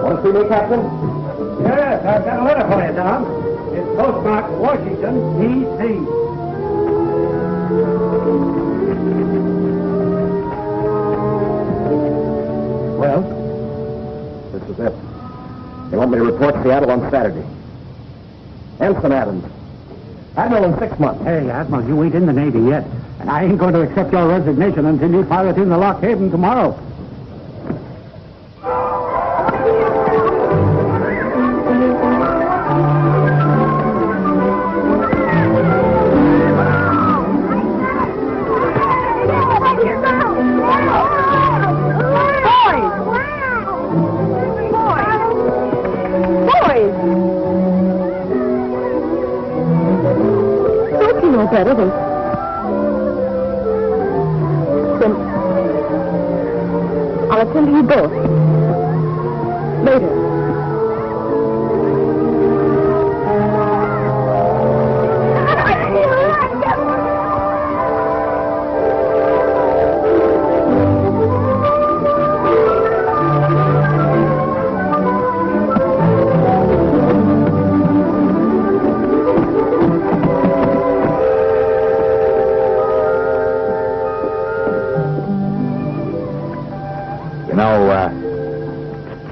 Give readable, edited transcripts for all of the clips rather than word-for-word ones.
Want to see me, Captain? Yes, I've got a letter for you, Tom. It's postmarked Washington, D.C. Well, this is it. They want me to report Seattle on Saturday. Ensign Adams. Admiral in 6 months. Hey, Admiral, you ain't in the Navy yet. And I ain't going to accept your resignation until you pilot in the Lock Haven tomorrow. Better than... Then I'll attend to you both. Later.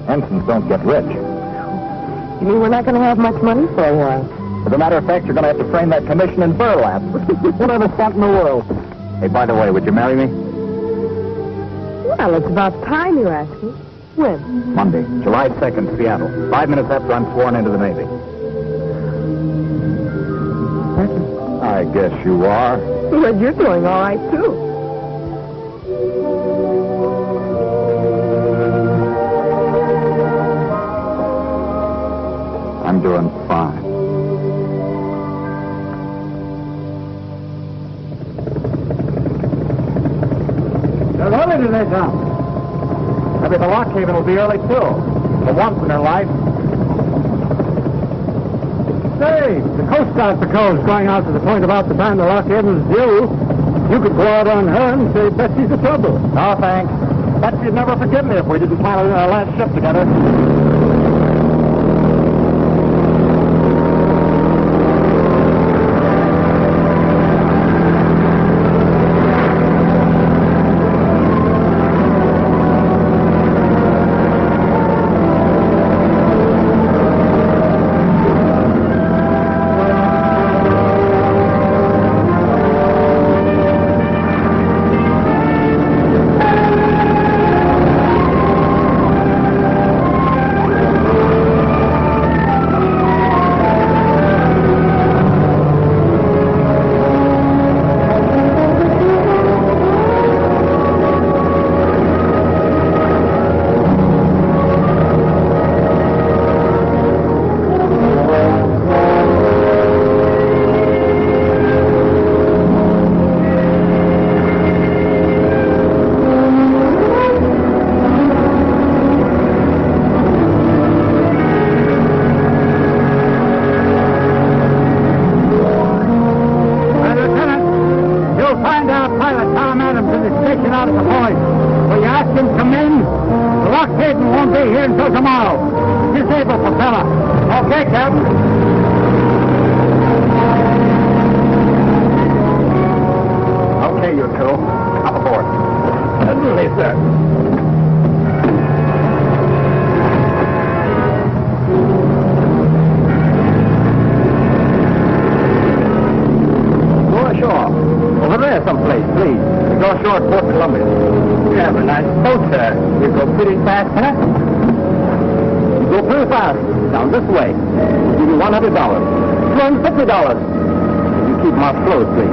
Ensigns don't get rich. You mean we're not going to have much money for a while? As a matter of fact, you're going to have to frame that commission in burlap. Whatever stunt in the world. Hey, by the way, would you marry me? Well, it's about time you asked me. When? Monday, July 2nd, Seattle. 5 minutes after I'm sworn into the Navy. I guess you are. Well, you're doing all right, too. I'm doing fine. They're early today, Tom. Maybe the Lock Haven will be early, too. For once in their life. Say, the Coast Guard patrol's going out to the point about the time the Lock Haven's due. You could go out on her and say Betsy's the trouble. No, thanks. Betsy'd never forgive me if we didn't pilot our last ship together.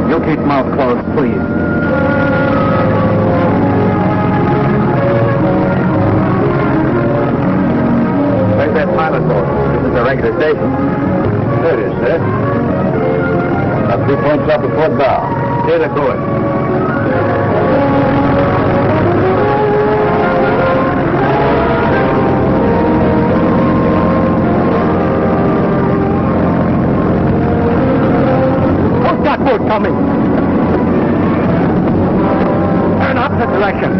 You'll keep mouth closed, please. Where's that pilot boat? This is the regular station. There it is, sir. About 3 points off the port bow. Here they're going. Coming. Turn opposite direction.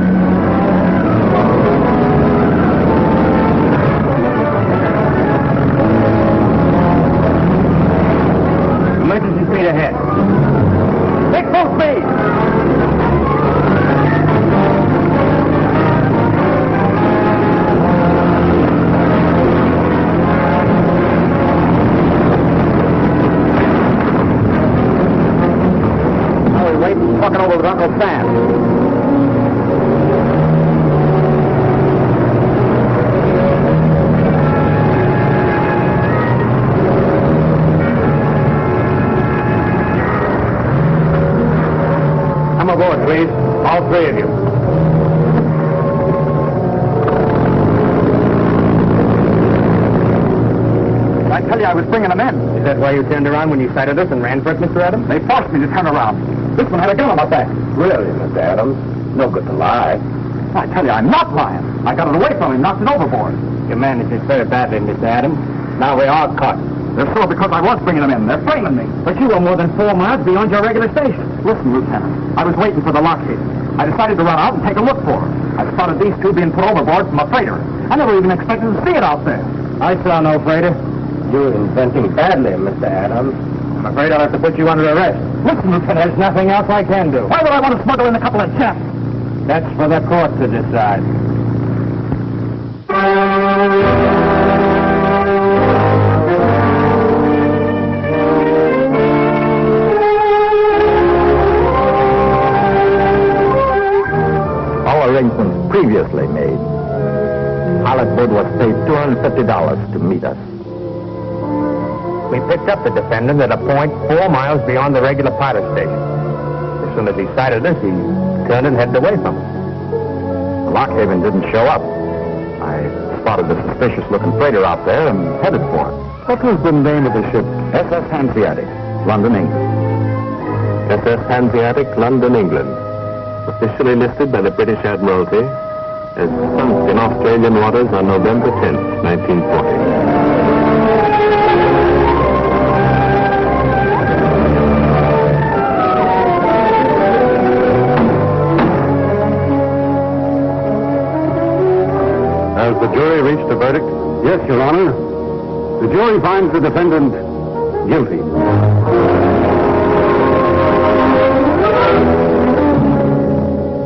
with Uncle Sam. Come aboard, please. All three of you. I tell you, I was bringing them in. Is that why you turned around when you sighted us and ran for it, Mr. Adams? They forced me to turn around. This one had a gun on my back. Really, Mr. Adams? No good to lie. I tell you, I'm not lying. I got it away from him, knocked it overboard. You managed it very badly, Mr. Adams. Now we are caught. They're sore because I was bringing them in. They're framing me. But you were more than 4 miles beyond your regular station. Listen, Lieutenant. I was waiting for the lockheed. I decided to run out and take a look for her. I spotted these two being put overboard from a freighter. I never even expected to see it out there. I saw no freighter. You're inventing badly, Mr. Adams. I'm afraid I'll have to put you under arrest. Listen, Lieutenant, there's nothing else I can do. Why would I want to smuggle in a couple of chaps? That's for the court to decide. All arrangements previously made. Hollywood was paid $250 to meet us. We picked up the defendant at a point 4 miles beyond the regular pilot station. As soon as he sighted us, he turned and headed away from us. The Lockhaven didn't show up. I spotted the suspicious-looking freighter out there and headed for it. What was the name of the ship? SS Hanseatic, London, England. SS Hanseatic, London, England. Officially listed by the British Admiralty as sunk in Australian waters on November 10th, 1940. Has the jury reached a verdict? Yes, Your Honor. The jury finds the defendant guilty.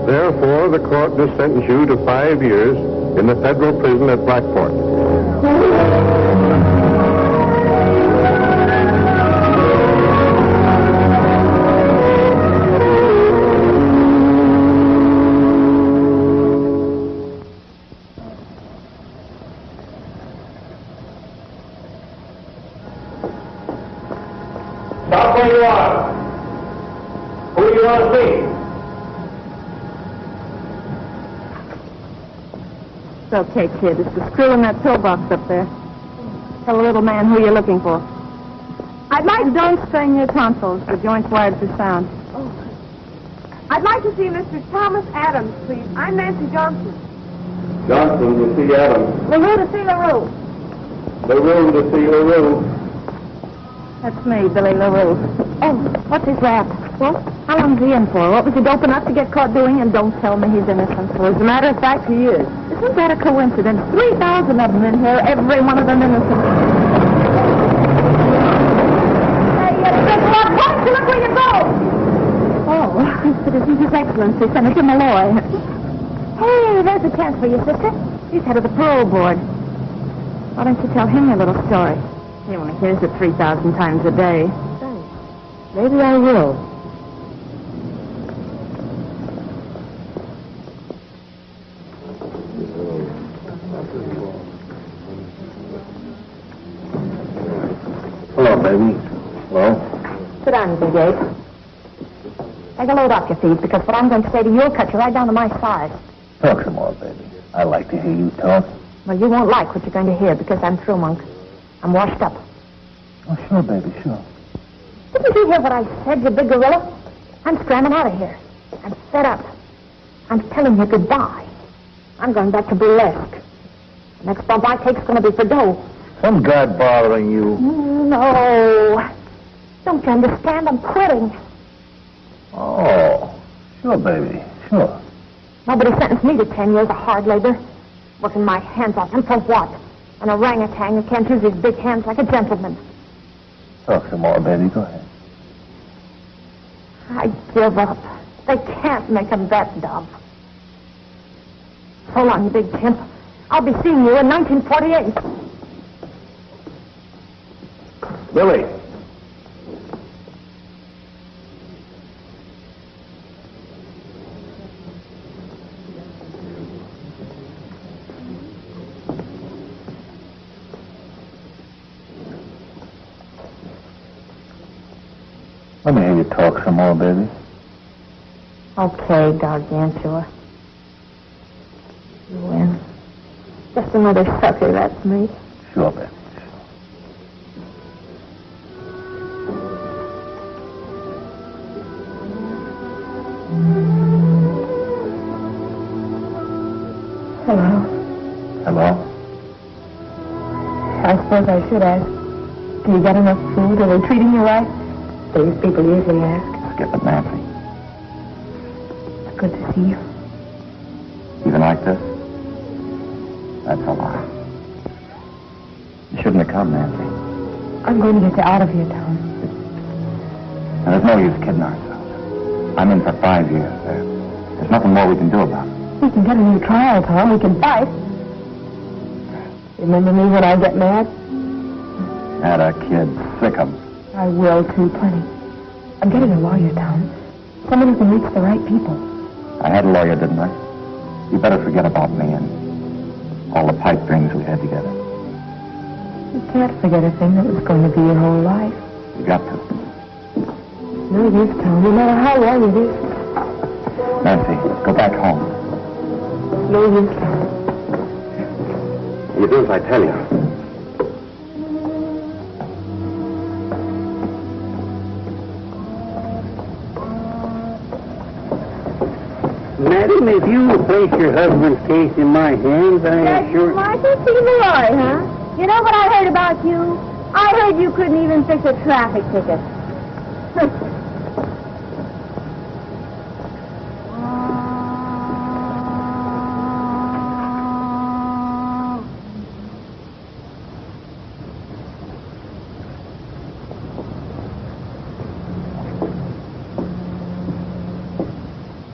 Therefore, the court does sentence you to 5 years in the federal prison at Blackport. Stop where you are. Who do you want to see? It's okay, kid. It's the screw in that pillbox up there. Tell the little man who you're looking for. I'd like... Don't strain your tonsils. The joint's wired for sound. Oh. I'd like to see Mr. Thomas Adams, please. I'm Nancy Johnson. Johnson to see Adams. LaRue to see LaRue. LaRue to see LaRue. That's me, Billy LaRue. Oh, what's his rap? What? How long's he in for? What was he doping up to get caught doing? And don't tell me he's innocent. Well, as a matter of fact, he is. Isn't that a coincidence? 3,000 of them in here, every one of them innocent. Hey, why don't you look where you go? Oh, it isn't His Excellency, Senator Malloy. Hey, there's a chance for you, sister. He's head of the parole board. Why don't you tell him your little story? He only hears it 3,000 times a day. Maybe I will. Hello, baby. Hello. Sit down, BJ. Take a load off your feet, because what I'm going to say to you will cut you right down to my size. Talk some more, baby. I like to hear you talk. Well, you won't like what you're going to hear, because I'm through, Monk. I'm washed up. Oh, sure, baby, sure. Didn't you hear what I said, you big gorilla? I'm scrambling out of here. I'm fed up. I'm telling you goodbye. I'm going back to burlesque. The next bump I take's going to be for dough. Some guy bothering you. No. Don't you understand? I'm quitting. Oh, sure, baby, sure. Nobody sentenced me to 10 years of hard labor. Working my hands off. And for what? An orangutan who can't use his big hands like a gentleman. Talk some more, baby. Go ahead. I give up. They can't make him that dumb. So long, you big chimp. I'll be seeing you in 1948. Billy. Let me hear you talk some more, baby. Okay, Gargantua. You win. Just another sucker, that's me. Sure, baby. Hello. Hello? I suppose I should ask. Do you get enough food? Are they treating you right? These people usually ask. Skip it, Nancy. It's good to see you. Even like this? That's a lie. You shouldn't have come, Nancy. I'm going to get you out of here, Tom. Now, there's no use kidding ourselves. I'm in for 5 years. There's nothing more we can do about it. We can get a new trial, Tom. We can fight. Remember me when I get mad? Had a kid. Sick 'em. I will, too, plenty. I'm getting a lawyer, Tom. Someone who can reach the right people. I had a lawyer, didn't I? You better forget about me and all the pipe dreams we had together. You can't forget a thing that was going to be your whole life. You got to. No use, Tom. No matter how long it is. Nancy, go back home. No use. You do as I tell you. Madam, if you will place your husband's case in my hands, I am sure... Martha C. Malloy, huh? You know what I heard about you? I heard you couldn't even fix a traffic ticket.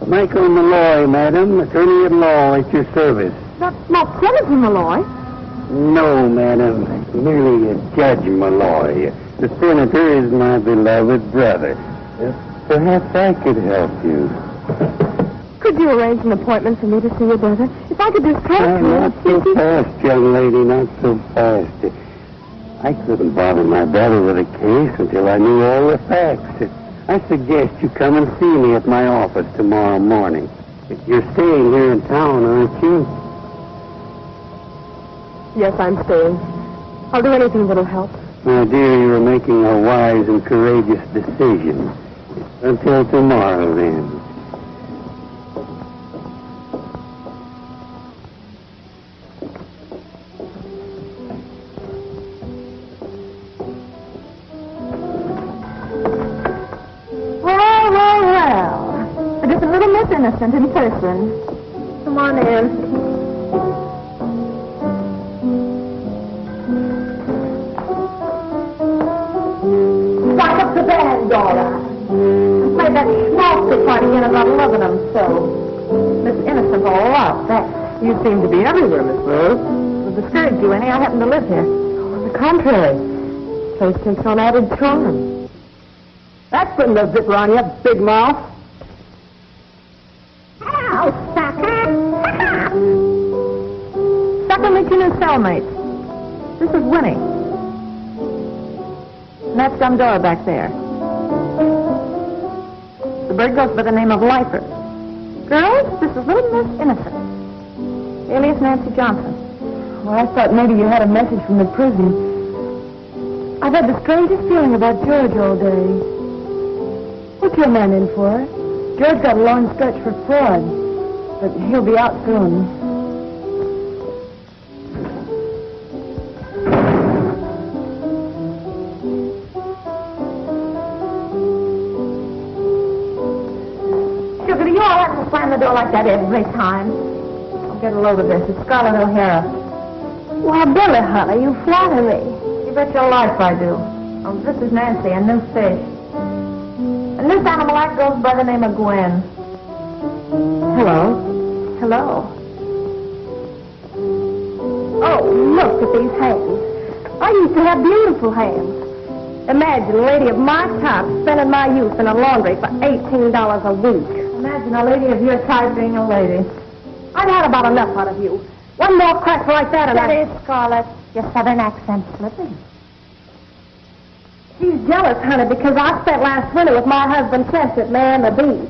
Michael Malloy, madam, attorney at law at your service. Not Senator Malloy. No, madam, merely a Judge Malloy. The senator is my beloved brother. Perhaps I could help you. Could you arrange an appointment for me to see your brother? If I could just talk to him. Not so fast, young lady, not so fast. I couldn't bother my brother with a case until I knew all the facts. I suggest you come and see me at my office tomorrow morning. You're staying here in town, aren't you? Yes, I'm staying. I'll do anything that'll help. My dear, you are making a wise and courageous decision. Until tomorrow, then. Innocent in person. Come on in. Stop up the band, Dora. Play that schmaltzy part again about loving them so. Miss Innocent all up. That you seem to be everywhere, Miss Rose. To discourage you any, I happen to live here. On the contrary, place takes on added charm. That's putting the zipper on you, big mouth. Sucker makes you new cellmates. This is Winnie. And that's Dora back there. The bird goes by the name of Lifer. Girls, this is little Miss Innocent, alias Nancy Johnson. Well, I thought maybe you had a message from the prison. I've had the strangest feeling about George all day. What's your man in for? George got a long stretch for fraud, but he'll be out soon. Sugar, do you all have to slam the door like that every time? I'll get a load of this. It's Scarlett O'Hara. Why, Billy, honey, you flatter me. You bet your life I do. Oh, this is Nancy, a new fish. And this animal act goes by the name of Gwen. Hello. Hello. Oh, look at these hands. I used to have beautiful hands. Imagine a lady of my type spending my youth in a laundry for $18 a week. Imagine a lady of your type being a lady. I've had about enough out of you. One more crack like that and Steady, Scarlett. Your southern accent's slipping. She's jealous, honey, because I spent last winter with my husband, Chester, at Man the Beach.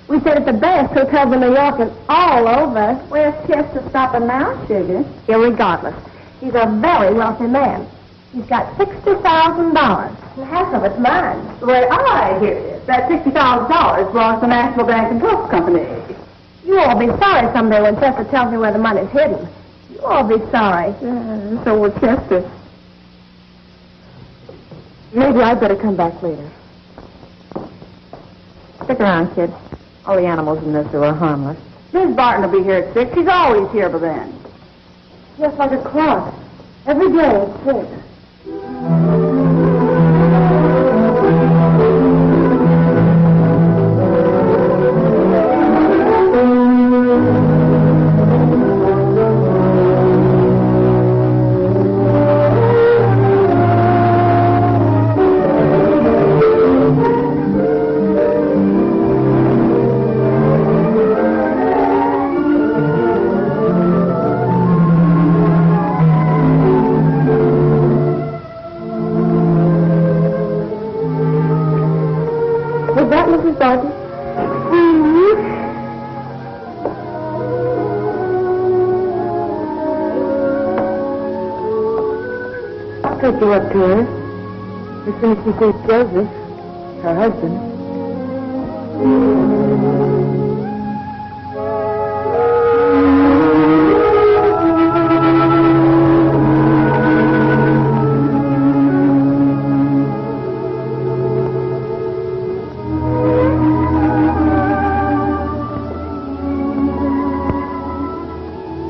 We stayed at the best hotels in New York and all over. Where's Chester stopping now, sugar? Irregardless, he's a very wealthy man. He's got $60,000. And half of it's mine. Well, I hear you. That $60,000 belongs to the National Bank and Trust Company. You all be sorry someday when Chester tells me where the money's hidden. You all be sorry. So will Chester. Maybe I'd better come back later. Stick around, kid. All the animals in this zoo are harmless. Miss Barton will be here at 6. She's always here by then. Just like a clock. Every day at 6. Mrs. Barton? I'll take you up to her as soon as she sees Joseph, her husband.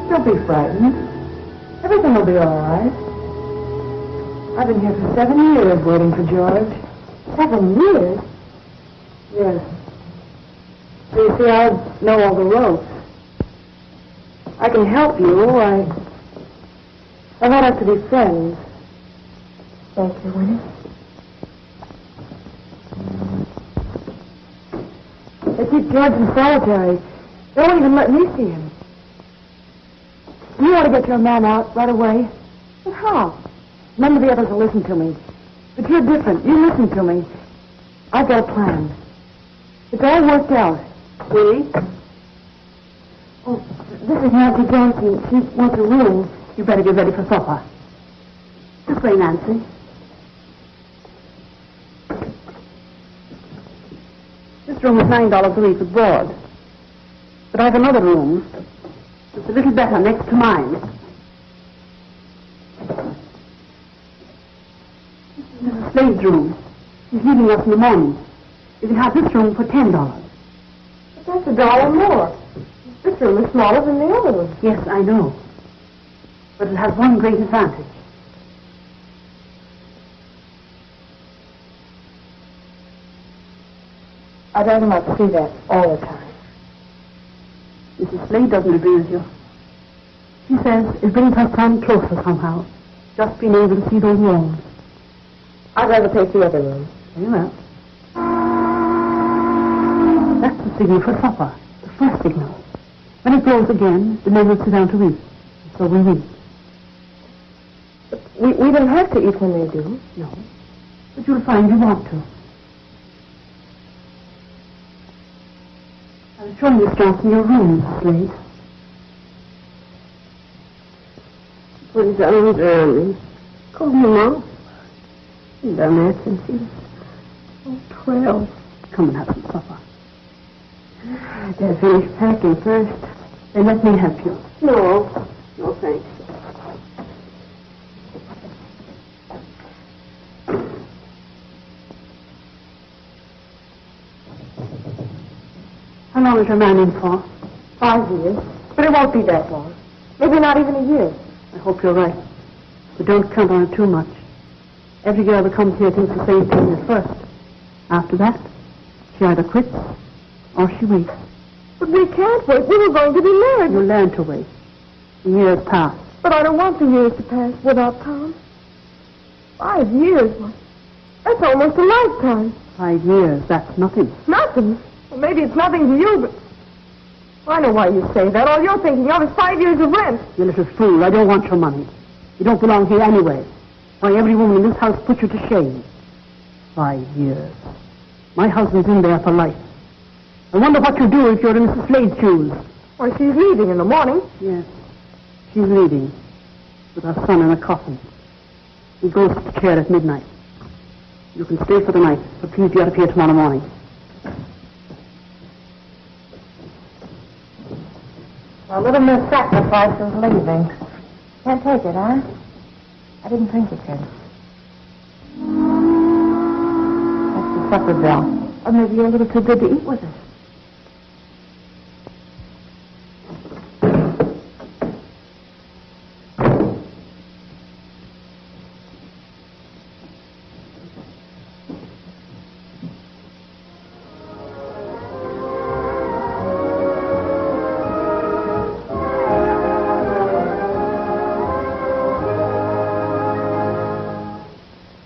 Don't be frightened. Everything will be all right. I've been here for 7 years waiting for George. 7 years? Yes. So you see, I know all the ropes. I can help you. I want us to be friends. Thank you, Winnie. They keep George in solitary. They won't even let me see him. You want to get your man out right away? But how? None of the others will listen to me. But you're different. You listen to me. I've got a plan. It's all worked out. See? Oh, this is Nancy Johnson. She wants a room. You better get ready for supper. This way, Nancy. This room is $9 a week with board. But I have another room. It's a little better next to mine. This is Mrs. Slade's room. She's leaving us in the morning. You can have this room for $10. But that's $1 more. This room is smaller than the other one. Yes, I know. But it has one great advantage. I'd rather not see that all the time. Mrs. Slade doesn't agree with you. She says it brings her son closer somehow, just being able to see those walls. I'd rather take the other room. Very well. That's the signal for supper, the first signal. When it goes again, the men will sit down to eat. So we eat. But we don't have to eat when they do. No. But you'll find you want to. I was showing Miss Johnson your room, Mrs. Slade. Put his arms around me. Call him Mom. He's done that since he was 12. Come and have some supper. I better finish packing first. Then let me help you. No. No, thanks. How long is your man in for? 5 years. But it won't be that long. Maybe not even a year. I hope you're right. But don't count on it too much. Every girl that comes here thinks the same thing at first. After that, she either quits or she waits. But we can't wait. We were going to be married. You learn to wait. The years pass. But I don't want the years to pass without Tom. 5 years? That's almost a lifetime. 5 years, that's nothing. Nothing? Well, maybe it's nothing to you, but... I know why you say that. All you're thinking of is 5 years of rent. You little fool. I don't want your money. You don't belong here anyway. Why, every woman in this house put you to shame. 5 years. My husband's in there for life. I wonder what you do if you're in Mrs. Slade's shoes. Well, she's leaving in the morning. Yes, she's leaving with her son in a coffin. He goes to the chair at midnight. You can stay for the night, but please get up here tomorrow morning. A little Miss Sacrifice is leaving. Can't take it, huh? I didn't think you could. That's the supper bell. Or maybe you're a little too good to eat with us.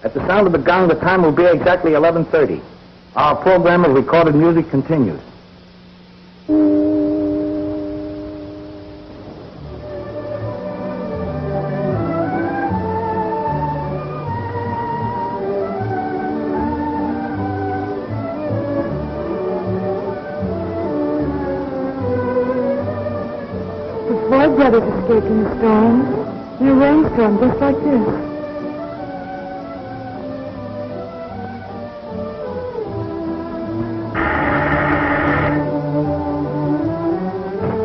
At the sound of the gong, the time will be exactly 11:30. Our program of recorded music continues. The Floyd brothers escaped in a storm. In a rainstorm just like this.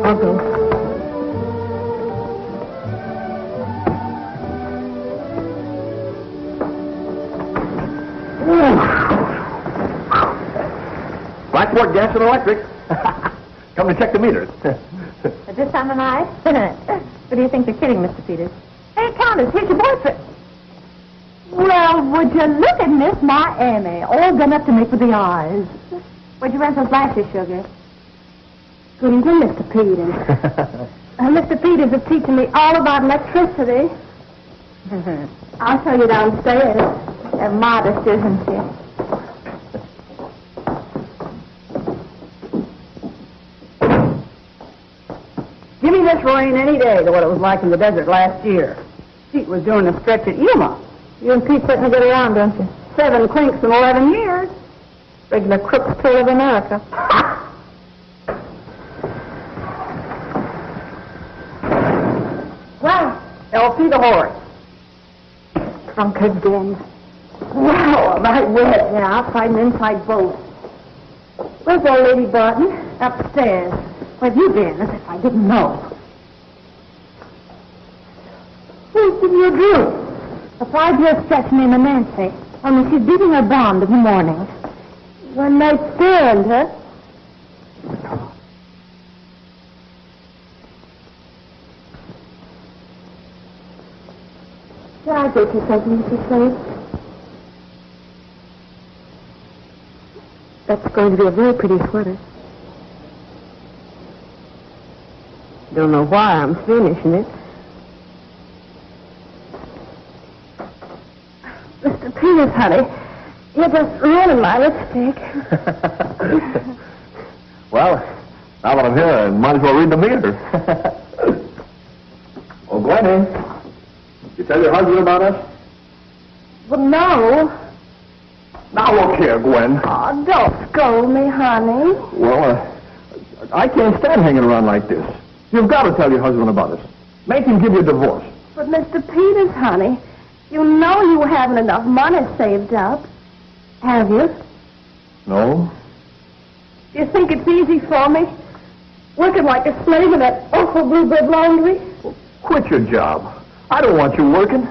I'll go. Blackboard Gas and Electric. Come to check the meters. At this time of night? What do you think they're kidding, Mr. Peters? Hey, Countess, here's your boyfriend. Well, would you look at Miss Miami, all done up to make with the eyes. Where'd you rent those lashes, Sugar? Good evening, Mr. Peters. Mr. Peters is teaching me all about electricity. I'll show you downstairs. They're modest, isn't she? Give me this rain any day to what it was like in the desert last year. Pete was doing a stretch at Yuma. You and Pete certainly get around, don't you? 7 clinks in 11 years. Regular Crook's tour of America. Well, LP the horse. Drunk again. Wow, am I wet now? Fighting inside boat. Where's old Lady Barton? Upstairs. Where have you been? As if I didn't know. Who's giving you a drink? A 5-year stretch named Nancy. Only she's beating her bond in the morning. One night stand, huh? Can I get you something, Mrs. Slade? That's going to be a very pretty sweater. Don't know why I'm finishing it. Mr. Peters, honey, you're just ruining my lipstick. Well, now that I'm here, I might as well read the meters. Oh, Gwenny, you tell your husband about us? Well, no. Now look here, Gwen. Oh, don't scold me, honey. Well, I can't stand hanging around like this. You've got to tell your husband about us. Make him give you a divorce. But, Mr. Peters, honey, you know you haven't enough money saved up. Have you? No? Do you think it's easy for me? Working like a slave in that awful bluebird laundry? Quit your job. I don't want you working.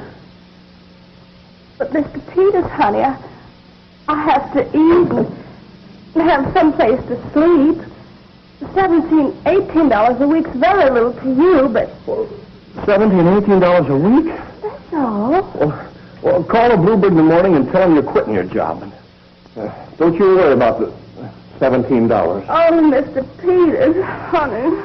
But, Mr. Peters, honey, I have to eat and have some place to sleep. $17, $18 a week's very little to you, but... $17, $18 a week? That's all. Well, call a Bluebird in the morning and tell him you're quitting your job. Don't you worry about the $17. Oh, Mr. Peters, honey.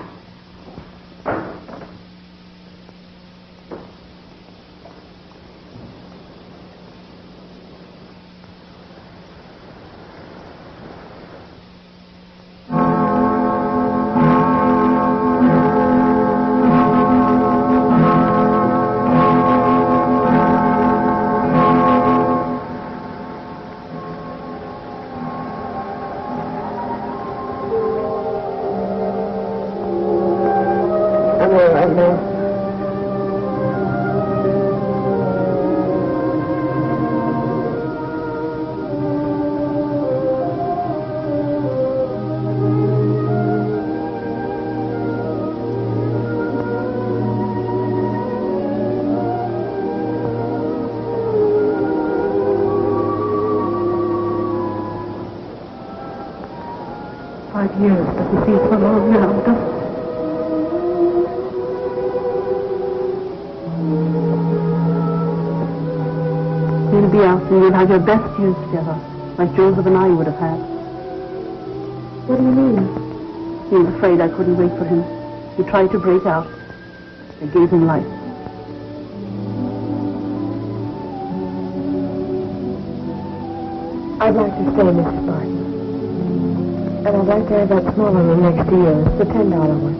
Years doesn't seem so long now, does it? You'll be out and you'll have your best years together, like Joseph and I would have had. What do you mean? He was afraid I couldn't wait for him. He tried to break out. I gave him life. I'd like to stay, Mrs. Martin. And I'd like to have that smaller room next to yours, the $10 one.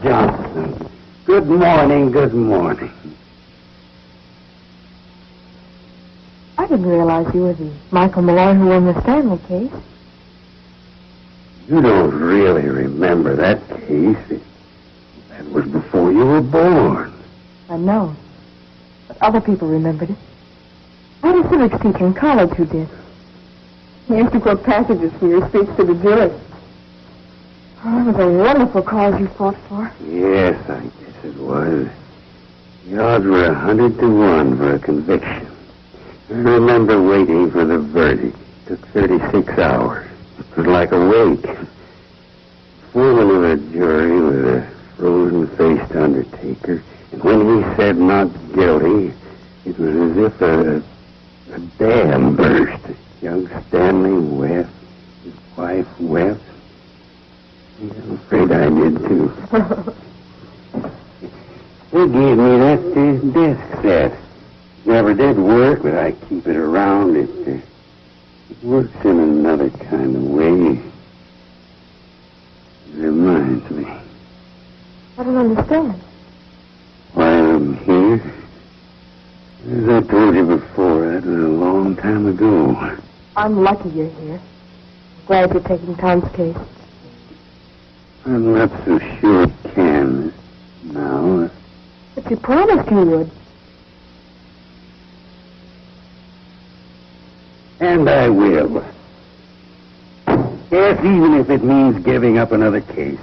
Johnson. Good morning, good morning. I didn't realize you were the Michael Malloy who won the Stanley case. You don't really remember that case. That was before you were born. I know. But other people remembered it. I had a civics teacher in college who did. He used to quote passages from your speech to the jury. Oh, it was a wonderful cause you fought for. Yes, I guess it was. The odds were 100 to 1 for a conviction. I remember waiting for the verdict. It took 36 hours. It was like a wake. The foreman of the jury was a frozen-faced undertaker, and when he said not guilty, it was as if a dam burst. Young Stanley wept. His wife wept. I'm afraid I did, too. They gave me that desk set. Never did work, but I keep it around. It works in another kind of way. It reminds me. I don't understand. Why I'm here? As I told you before, that was a long time ago. I'm lucky you're here. Glad you're taking Tom's case. I'm not so sure I can now. But you promised you would. And I will. Yes, even if it means giving up another case.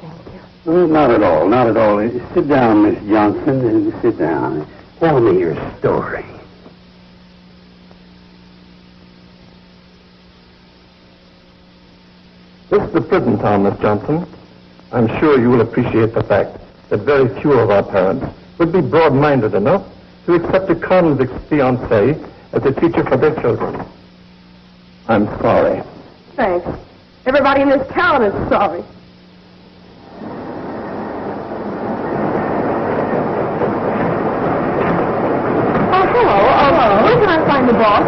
Thank you. Well, not at all, not at all. Sit down, Miss Johnson. Sit down. Tell me your story. This is the prison town, Miss Johnson. I'm sure you will appreciate the fact that very few of our parents would be broad-minded enough to accept a convict's fiancée as a teacher for their children. I'm sorry. Thanks. Everybody in this town is sorry. Oh, hello. Where can I find the boss?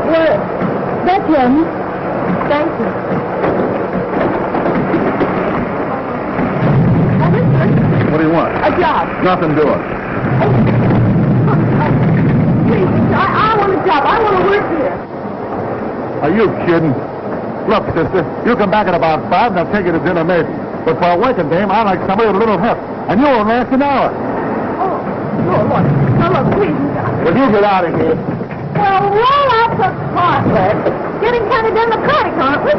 Well, that's him. Thank you. What do you want? A job. Nothing doing. Please, I want a job. I want to work here. Are you kidding? Look, sister, you come back at about 5 and I'll take you to dinner maybe. But for a working dame, I like somebody with a little heft. And you won't last an hour. Oh, look. Now, look, please. Will you get out of here? Well, roll out the carpet. Getting kind of democratic, aren't we?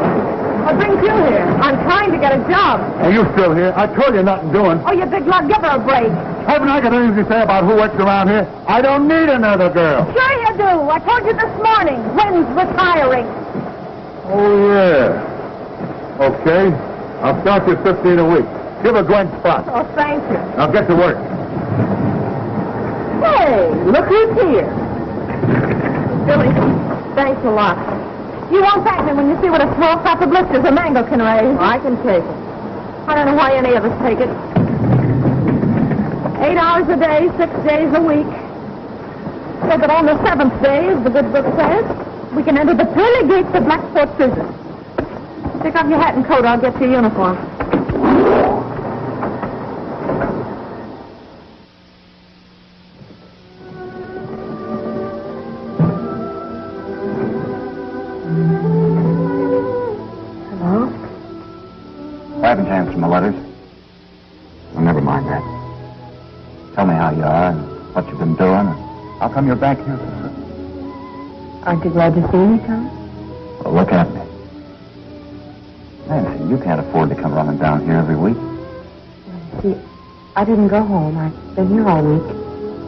What brings you here? I'm trying to get a job. Are you still here? I told you nothing doing. Oh, you big lug, give her a break. Haven't I got anything to say about who works around here? I don't need another girl. Sure you do. I told you this morning. Lynn's retiring. Oh, yeah. Okay. I'll start you 15 a week. Give a Gwen spot. Oh, thank you. Now get to work. Hey, look who's here. Billy, thanks a lot. You won't thank me when you see what a small crop of blisters a mango can raise. I can take it. I don't know why any of us take it. 8 hours a day, 6 days a week. So that on the 7th day, as the good book says, We can enter the pearly gates of Blackport Prison. Take off your hat and coat. I'll get your uniform. Hello? Why haven't you answered my letters? Well, never mind that. Tell me how you are and what you've been doing and how come you're back here so soon. Aren't you glad to see me, Tom? Well, look at me. Nancy, you can't afford to come running down here every week. See, I didn't go home. I've been here all week.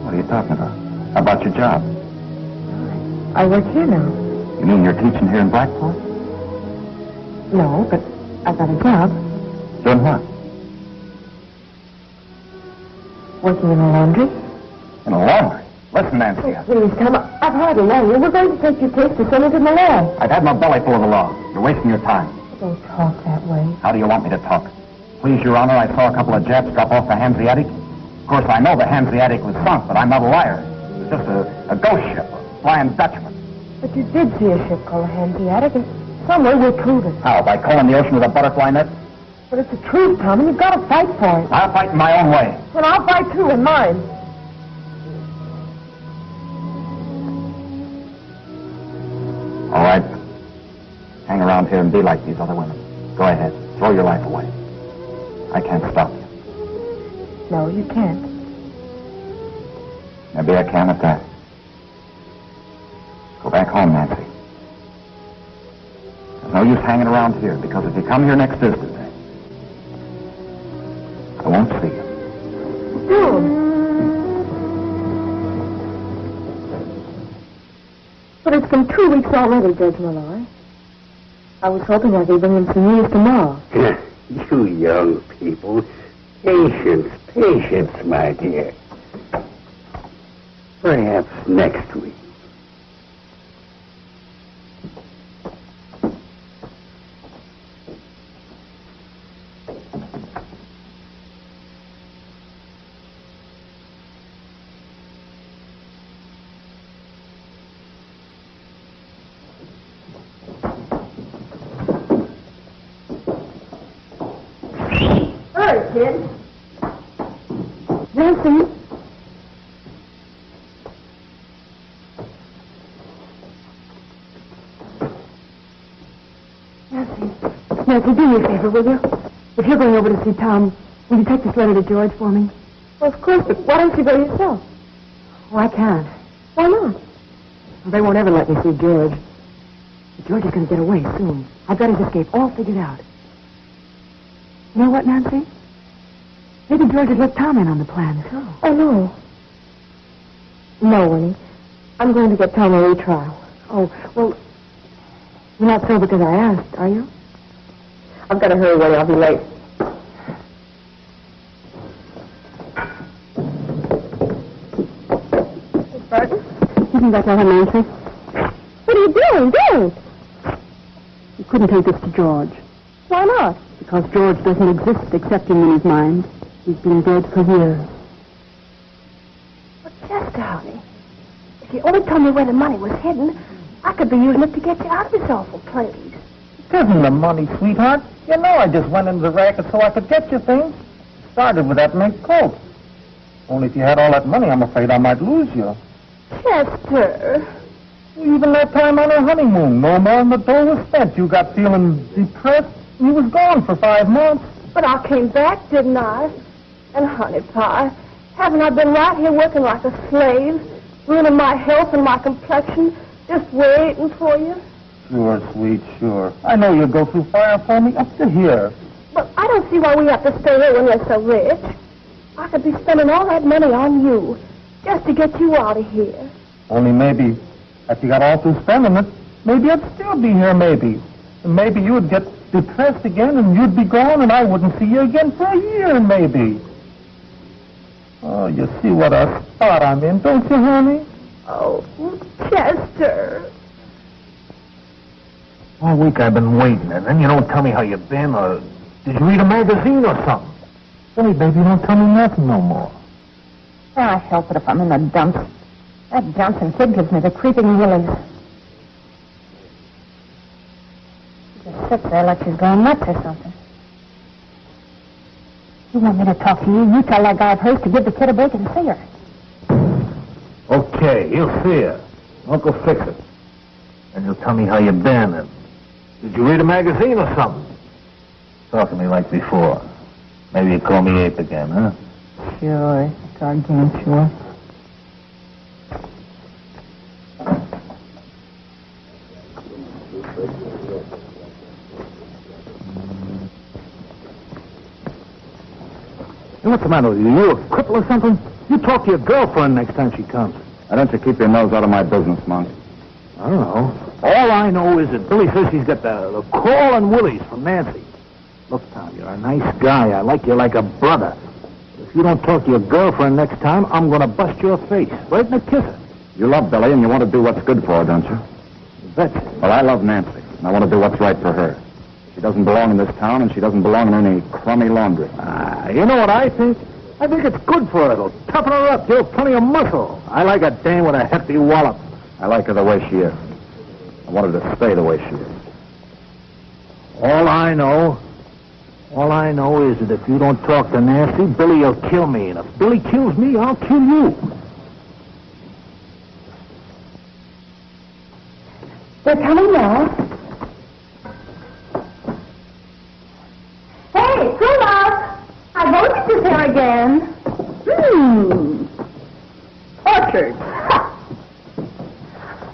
What are you talking about? How about your job? I work here now. You mean you're teaching here in Blackport? No, but I've got a job. Doing what? Working in a laundry. In a laundry? Listen, Nancy. Please, Tom, I've hardly known you. We're going to take your case to Senator Malloy. I've had my belly full of the law. You're wasting your time. Don't talk that way. How do you want me to talk? Please, Your Honor, I saw a couple of Japs drop off the Hanseatic. Of course, I know the Hanseatic was sunk, but I'm not a liar. It was just a ghost ship, a flying Dutchman. But you did see a ship called a Hanseatic, and some way we'll prove it. How, by combing the ocean with a butterfly net? But it's the truth, Tom, and you've got to fight for it. I'll fight in my own way. Well, I'll fight too in mine. All right. Hang around here and be like these other women. Go ahead. Throw your life away. I can't stop you. No, you can't. Maybe I can at that. Go back home, Nancy. There's no use hanging around here, because if you come here next Thursday, I won't see you. No. But it's been 2 weeks already, Judge Malloy. I was hoping I could bring him some news tomorrow. You young people. Patience, patience, my dear. Perhaps next week. Kid. Nancy. Nancy, do me a favor, will you? If you're going over to see Tom, will you take this letter to George for me? Well, of course, but why don't you go yourself? Oh, I can't. Why not? Well, they won't ever let me see George. But George is going to get away soon. I've got his escape all figured out. You know what, Nancy? Maybe George has let Tom in on the plan, too. Oh, no. No, Winnie. I'm going to get Tom a retrial. Oh, well, you're not so because I asked, are you? I've got to hurry, Winnie. I'll be late. Miss Burton? You think that's all her Nancy? What are you doing? Don't! You couldn't take this to George. Why not? Because George doesn't exist except in Winnie's mind. He's been dead for years. But Chester, honey, if you only told me where the money was hidden, I could be using it to get you out of this awful place. It isn't the money, sweetheart. You know I just went into the racket so I could get you things. Started with that mink coat. Only if you had all that money, I'm afraid I might lose you. Chester. Even that time on our honeymoon, no more than the dough was spent. You got feeling depressed, and you was gone for 5 months. But I came back, didn't I? And, honey pie, haven't I been right here working like a slave, ruining my health and my complexion, just waiting for you? Sure, sweet, sure. I know you'll go through fire for me up to here. But I don't see why we have to stay here when you're so rich. I could be spending all that money on you, just to get you out of here. Only maybe, if you got all through spending it, maybe I'd still be here, maybe. And maybe you would get depressed again, and you'd be gone, and I wouldn't see you again for a year, maybe. Oh, you see what a spot I'm in, don't you, honey? Oh, Chester. All week I've been waiting, and then you don't tell me how you've been, or did you read a magazine or something? Hey, baby, you don't tell me nothing no more. I help it if I'm in the dumps. That Johnson kid gives me the creeping willies. sick there like she's gone nuts or something. You want me to talk to you? You tell that guy of hers to give the kid a break and see her. Okay, he'll see her. Uncle fix it. And you'll tell me how you've been. And did you read a magazine or something? Talk to me like before. Maybe you call me Ape again, huh? Sure, doggone sure. Hey, what's the matter with you? You a cripple or something? You talk to your girlfriend next time she comes. Why don't you keep your nose out of my business, Monk? I don't know. All I know is that Billy says he's got the crawling willies from Nancy. Look, Tom, you're a nice guy. I like you like a brother. If you don't talk to your girlfriend next time, I'm going to bust your face right in the kisser. You love Billy and you want to do what's good for her, don't you? That's Well, I love Nancy, and I want to do what's right for her. She doesn't belong in this town, and she doesn't belong in any crummy laundry. You know what I think? I think it's good for her. It'll toughen her up, give her plenty of muscle. I like a dame with a hefty wallop. I like her the way she is. I want her to stay the way she is. All I know is that if you don't talk to Nancy, Billy will kill me. And if Billy kills me, I'll kill you. They're coming now. Hey, Rudolph! I voted this here again. Orchard.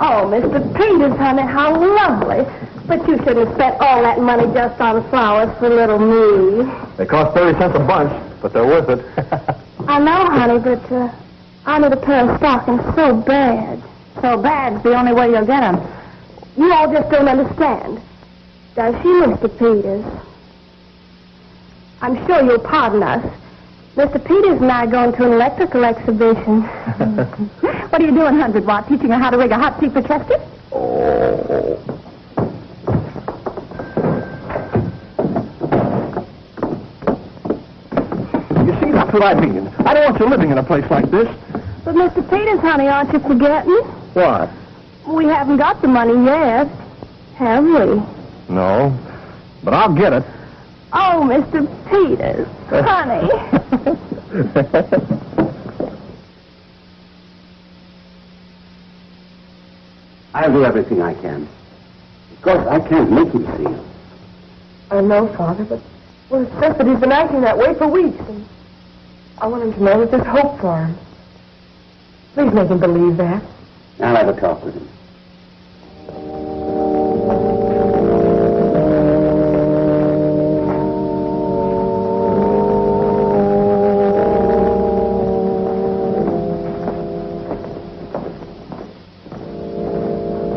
Oh, Mr. Peters, honey, how lovely. But you shouldn't have spent all that money just on flowers for little me. They cost 30 cents a bunch, but they're worth it. I know, honey, but I need a pair of stockings so bad. So bad's the only way you'll get them. You all just don't understand. Does she, Mr. Peters? I'm sure you'll pardon us. Mr. Peters and I are going to an electrical exhibition. What are you doing, 100 Watt? Teaching her how to rig a hot tea for Chester? Oh. You see, that's what I mean. I don't want you living in a place like this. But, Mr. Peters, honey, aren't you forgetting? What? We haven't got the money yet, have we? No, but I'll get it. Oh, Mr. Peters, honey. I'll do everything I can. Of course, I can't make him see you. I know, Father, but well, it's just that he's been acting that way for weeks, and I want him to know that there's hope for him. Please make him believe that. I'll have a talk with him.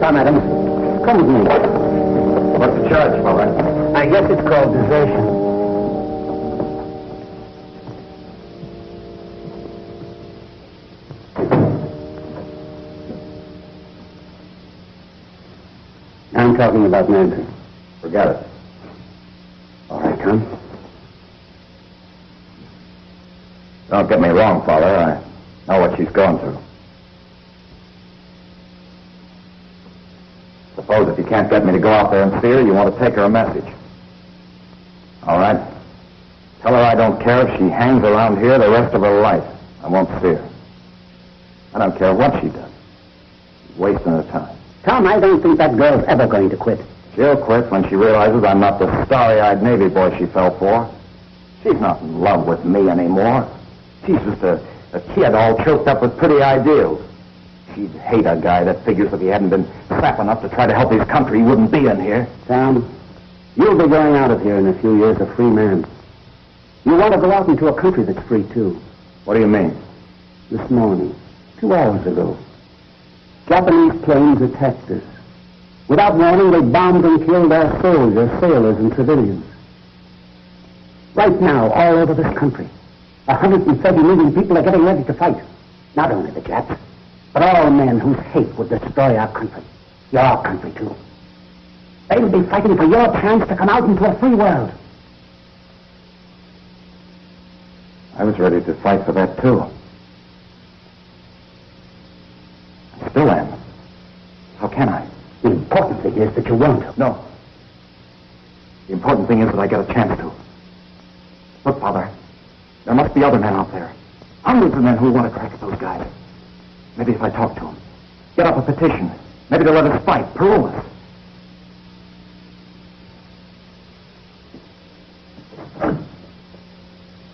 Come, Adams. Come with me. What's the charge, fella? I guess it's called desertion. I'm talking about Nancy. Forget it. All right, Tom. Don't get me wrong, Father. I know what she's going through. Suppose if you can't get me to go out there and see her, you want to take her a message. All right? Tell her I don't care if she hangs around here the rest of her life. I won't see her. I don't care what she does. She's wasting her time. Tom, I don't think that girl's ever going to quit. She'll quit when she realizes I'm not the starry-eyed Navy boy she fell for. She's not in love with me anymore. She's just a kid all choked up with pretty ideals. She'd hate a guy that figures if he hadn't been sap enough to try to help his country, he wouldn't be in here. Tom, you'll be going out of here in a few years a free man. You want to go out into a country that's free, too. What do you mean? This morning, 2 hours ago, Japanese planes attacked us. Without warning, they bombed and killed our soldiers, sailors, and civilians. Right now, all over this country, 130 million people are getting ready to fight. Not only the Japs, but all men whose hate would destroy our country. Your country, too. They'll be fighting for your chance to come out into a free world. I was ready to fight for that, too. I still am. How can I? The important thing is that you won't. No. The important thing is that I get a chance to. Look, Father, there must be other men out there. Hundreds of men who want to crack at those guys. Maybe if I talk to them, get up a petition, maybe they'll let us fight, parole us.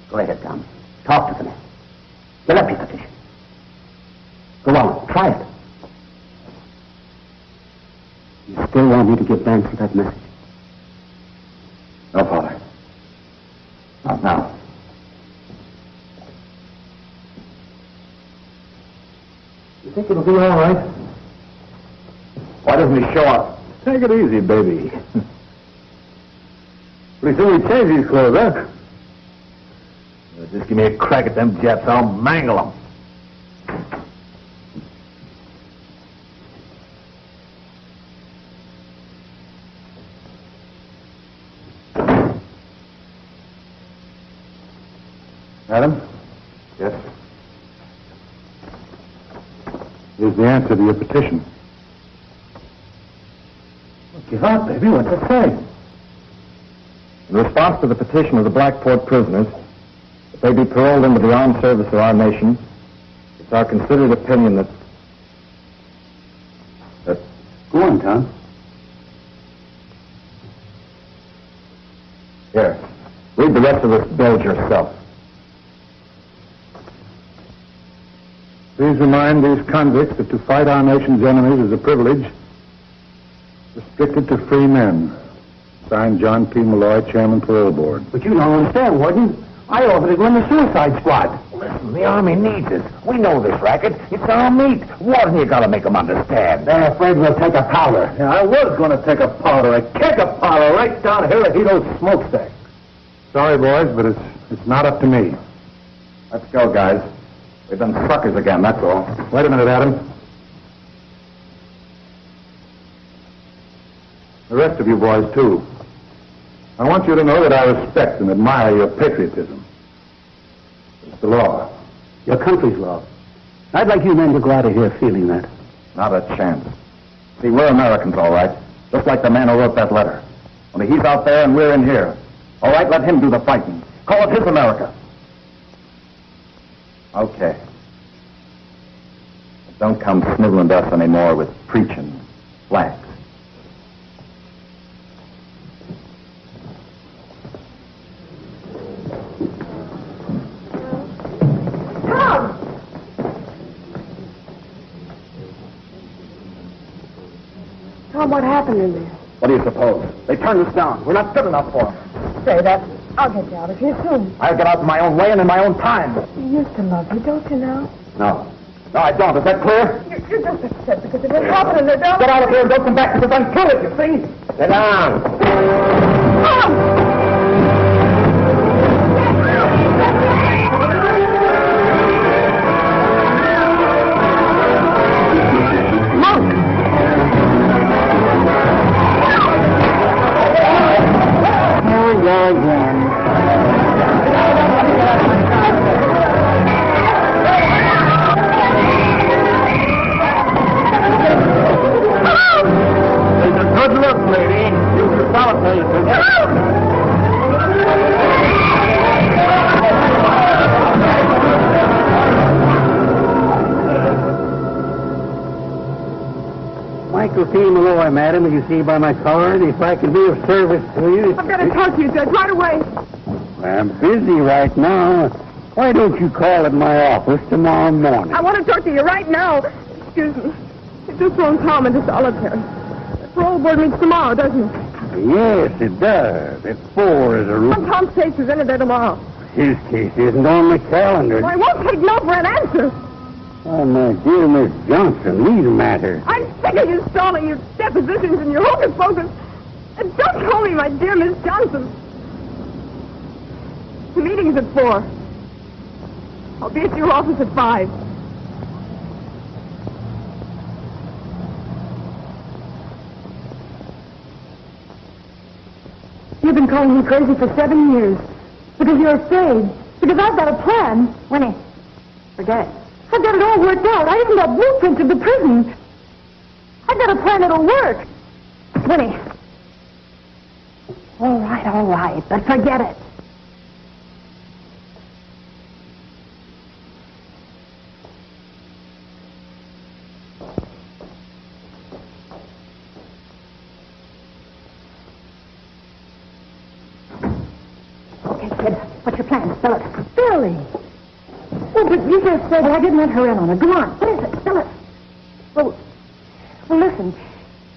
Go ahead, Tom. Talk to the men. Get up your petition. Go on, try it. You still want me to give Nancy that message? No, Father. Not now. You think it'll be all right? Why doesn't he show up? Take it easy, baby. Pretty soon we change these clothes, huh? Just give me a crack at them Japs. I'll mangle them. Adam? Yes? Here's the answer to your petition. Give out, baby. What's it say? In response to the petition of the Blackport prisoners, if they be paroled into the armed service of our nation, it's our considered opinion that... Go on, Tom. Here, read the rest of this bilge yourself. Please remind these convicts that to fight our nation's enemies is a privilege restricted to free men. Signed, John P. Malloy, Chairman, Parole Board. But you don't understand, Warden. I offered to go in the suicide squad. Listen, the Army needs us. We know this racket. It's our meat. Warden, you gotta make them understand. They're afraid we'll take a powder. Yeah, I was going to take a powder, a keg of powder right down Hirohito's smokestack. Sorry, boys, but it's not up to me. Let's go, guys. We've been suckers again, that's all. Wait a minute, Adam. The rest of you boys, too. I want you to know that I respect and admire your patriotism. It's the law. Your country's law. I'd like you men to go out of here feeling that. Not a chance. See, we're Americans, all right. Just like the man who wrote that letter. Only he's out there and we're in here. All right, let him do the fighting. Call it his America. Okay. But don't come sniveling to us anymore with preaching flags. Tom, what happened in there? What do you suppose? They turned us down. We're not good enough for them. Say that. I'll get you out of here soon. I'll get out in my own way and in my own time. You used to love me, don't you now? No. No, I don't. Is that clear? You're just upset because it didn't happen in there, don't Get out of here and don't come back because I'm through it, you see? Sit down. Tom! Madam, as you see by my card, if I can be of service to you... I've got to talk to you, Judge, right away. I'm busy right now. Why don't you call at my office tomorrow morning? I want to talk to you right now. Excuse me. You've just thrown Tom into solitary. The parole board meets tomorrow, doesn't it? Yes, it does. At 4 is a rule. Tom's case is in there tomorrow. His case isn't on the calendar. Well, I won't take no for an answer. Oh, my dear Miss Johnson, leave the matter. I'm sick of you stalling your depositions and your hocus pocus. And don't call me my dear Miss Johnson. The meeting's at 4. I'll be at your office at 5. You've been calling me crazy for 7 years. Because you're afraid. Because I've got a plan. Winnie, forget it. I've got it all worked out. I even got blueprints of the prison. I've got a plan that'll work. Winnie. All right, but forget it. Okay, kid, what's your plan? Spell it. Billy! Oh, but you just said... Well, I didn't let her in on it. Go on. What is it? Spell it. Well, listen.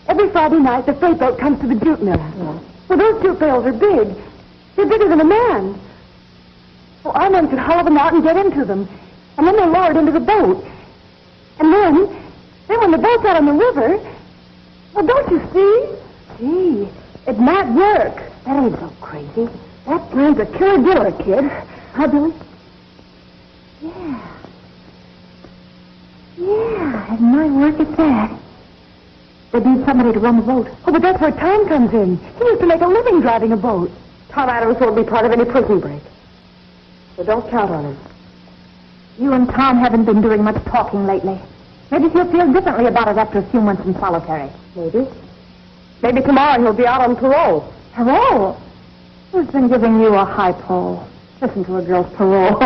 Every Friday night, the freight boat comes to the jute mill. Yeah. Well, those jute bales are big. They're bigger than a man. Well, our men could haul them out and get into them. And then they're lowered into the boat. And then when the boat's out on the river... Well, don't you see? Gee, it might work. That ain't so crazy. That plan's a killer dealer, kid. Huh, Billy? Yeah, it might work at that. They need somebody to run the boat. Oh, but that's where Tom comes in. He used to make a living driving a boat. Tom Adams won't be part of any prison break. So don't count on him. You and Tom haven't been doing much talking lately. Maybe he'll feel differently about it after a few months in solitary. Maybe. Maybe tomorrow he'll be out on parole. Parole? Who's been giving you a high pull? Listen to a girl's parole.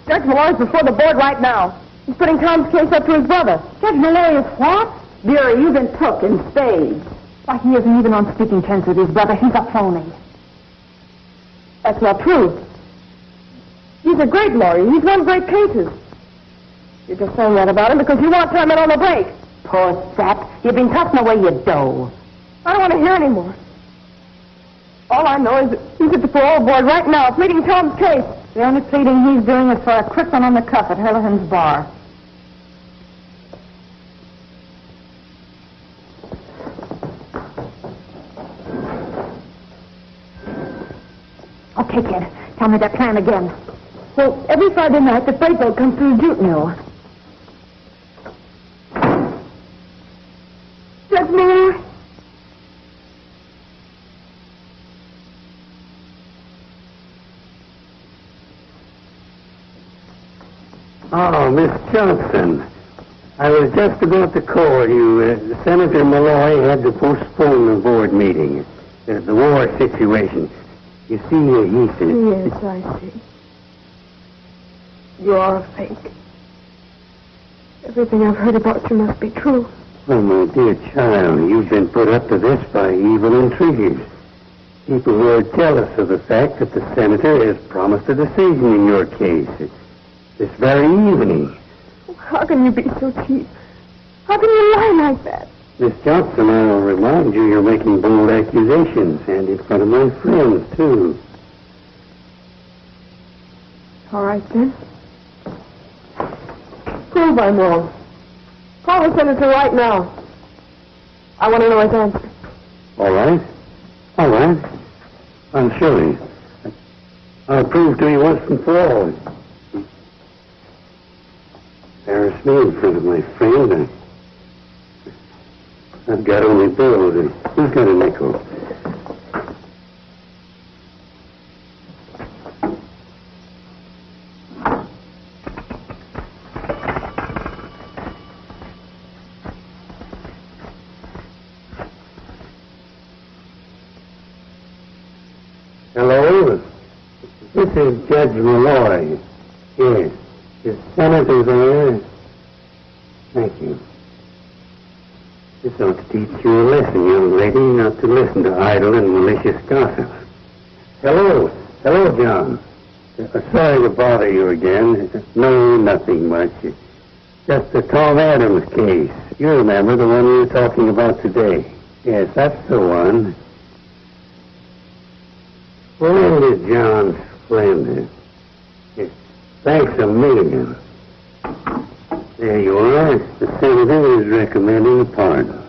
Judge Malloy's before the board right now. He's putting Tom's case up to his brother. Judge Malloy is what? Dearie, you've been took in spades. Why, he isn't even on speaking terms with his brother. He's a phony. That's not true. He's a great lawyer. He's won great cases. You're just saying that about him because you want Tom in on the break. Poor sap. You've been tossing away your dough. I don't want to hear any more. All I know is that he's at the parole board right now, pleading Tom's case. The only pleading he's doing is for a quick one on the cuff at Hurlihan's bar. Okay, kid. Tell me that plan again. Well, every Friday night, the freight boat comes through the jute mill. Judge Malloy? Oh, Miss Johnson. I was just about to call you. Senator Malloy had to postpone the board meeting. The war situation. You see, he said... Yes, I see. You are a fake. Everything I've heard about you must be true. Oh, my dear child, you've been put up to this by evil intriguers. People who are jealous of the fact that the senator has promised a decision in your case. This very evening. How can you be so cheap? How can you lie like that? Miss Johnson, I'll remind you you're making bold accusations, and in front of my friends, too. All right, then. Prove I'm wrong. Call the senator right now. I want to know his answer. All right. I'm sure. I'll prove to you once and for all. Embarrass me in front of my friend. I've got only bills. Who's got a nickel? Hello? This is Judge Malloy. Yes. Is Senator there? Thank you. This ought to teach you a lesson, young lady, not to listen to idle and malicious gossip. Hello, John. Sorry to bother you again. No, nothing much. Just the Tom Adams case. You remember the one we were talking about today? Yes, that's the one. Well, is John splendid. Thanks a million. There you are. The senator is recommending a pardon.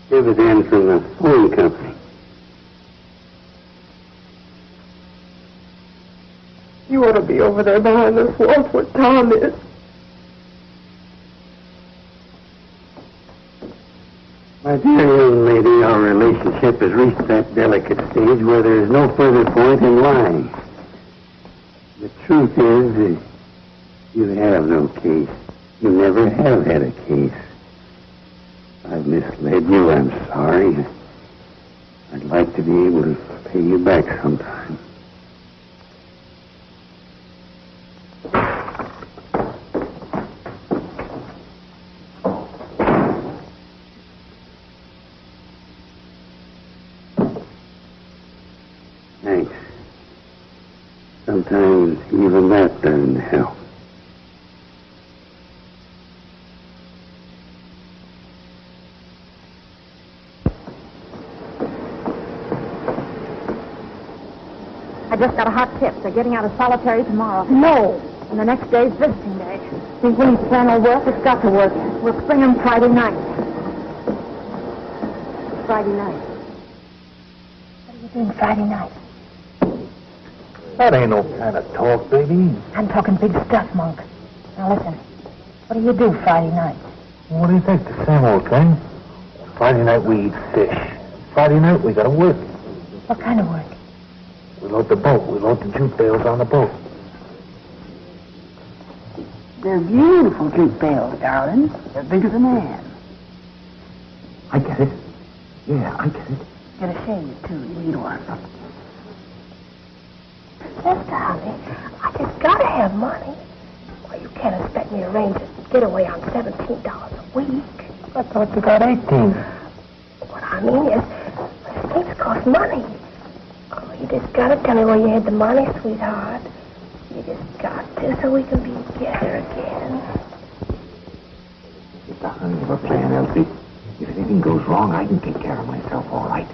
Dividend from the phone company. You ought to be over there behind those walls where Tom is. My dear young lady, our relationship has reached that delicate stage where there is no further point in lying. The truth is, you have no case. You never have had a case. I've misled you. I'm sorry. I'd like to be able to pay you back sometime. Thanks. Sometimes even that doesn't help. I just got a hot tip. They're getting out of solitary tomorrow. No. And the next day's visiting day. Think when his plan will work, it's got to work. We'll spring him Friday night. Friday night. What are you doing Friday night? That ain't no kind of talk, baby. I'm talking big stuff, Monk. Now listen. What do you do Friday night? What do you think? The same old thing. Friday night we eat fish. Friday night we gotta work. What kind of work? We load the boat. We load the jute bales on the boat. They're beautiful jute bales, darling. They're big as a man. I get it. Yeah, I get it. Get a shave, too. You need one. Sister, honey, I just gotta have money. Well, you can't expect me to arrange a getaway on $17 a week. I thought you got 18. What I mean is, things cost money. Oh, you just gotta tell me where you had the money, sweetheart. You just got to, so we can be together again. It's a honey of a plan, Elsie. If anything goes wrong, I can take care of myself all right.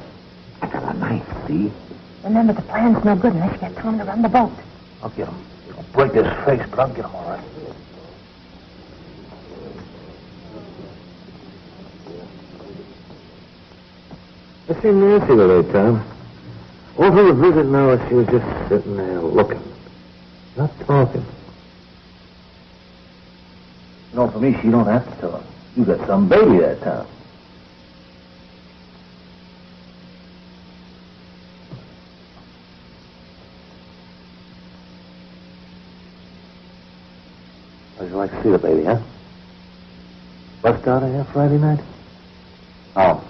I got a knife, see? Remember, the plan's no good unless you get Tom to run the boat. I'll get him. He'll break his face, but I'll get him all right. I seen Nancy today, Tom. All through the visit now, she was just sitting there looking. Not talking. You know, for me, she don't have to tell him. You got some baby that time. How'd you like to see the baby, huh? Bust out of here Friday night? Oh.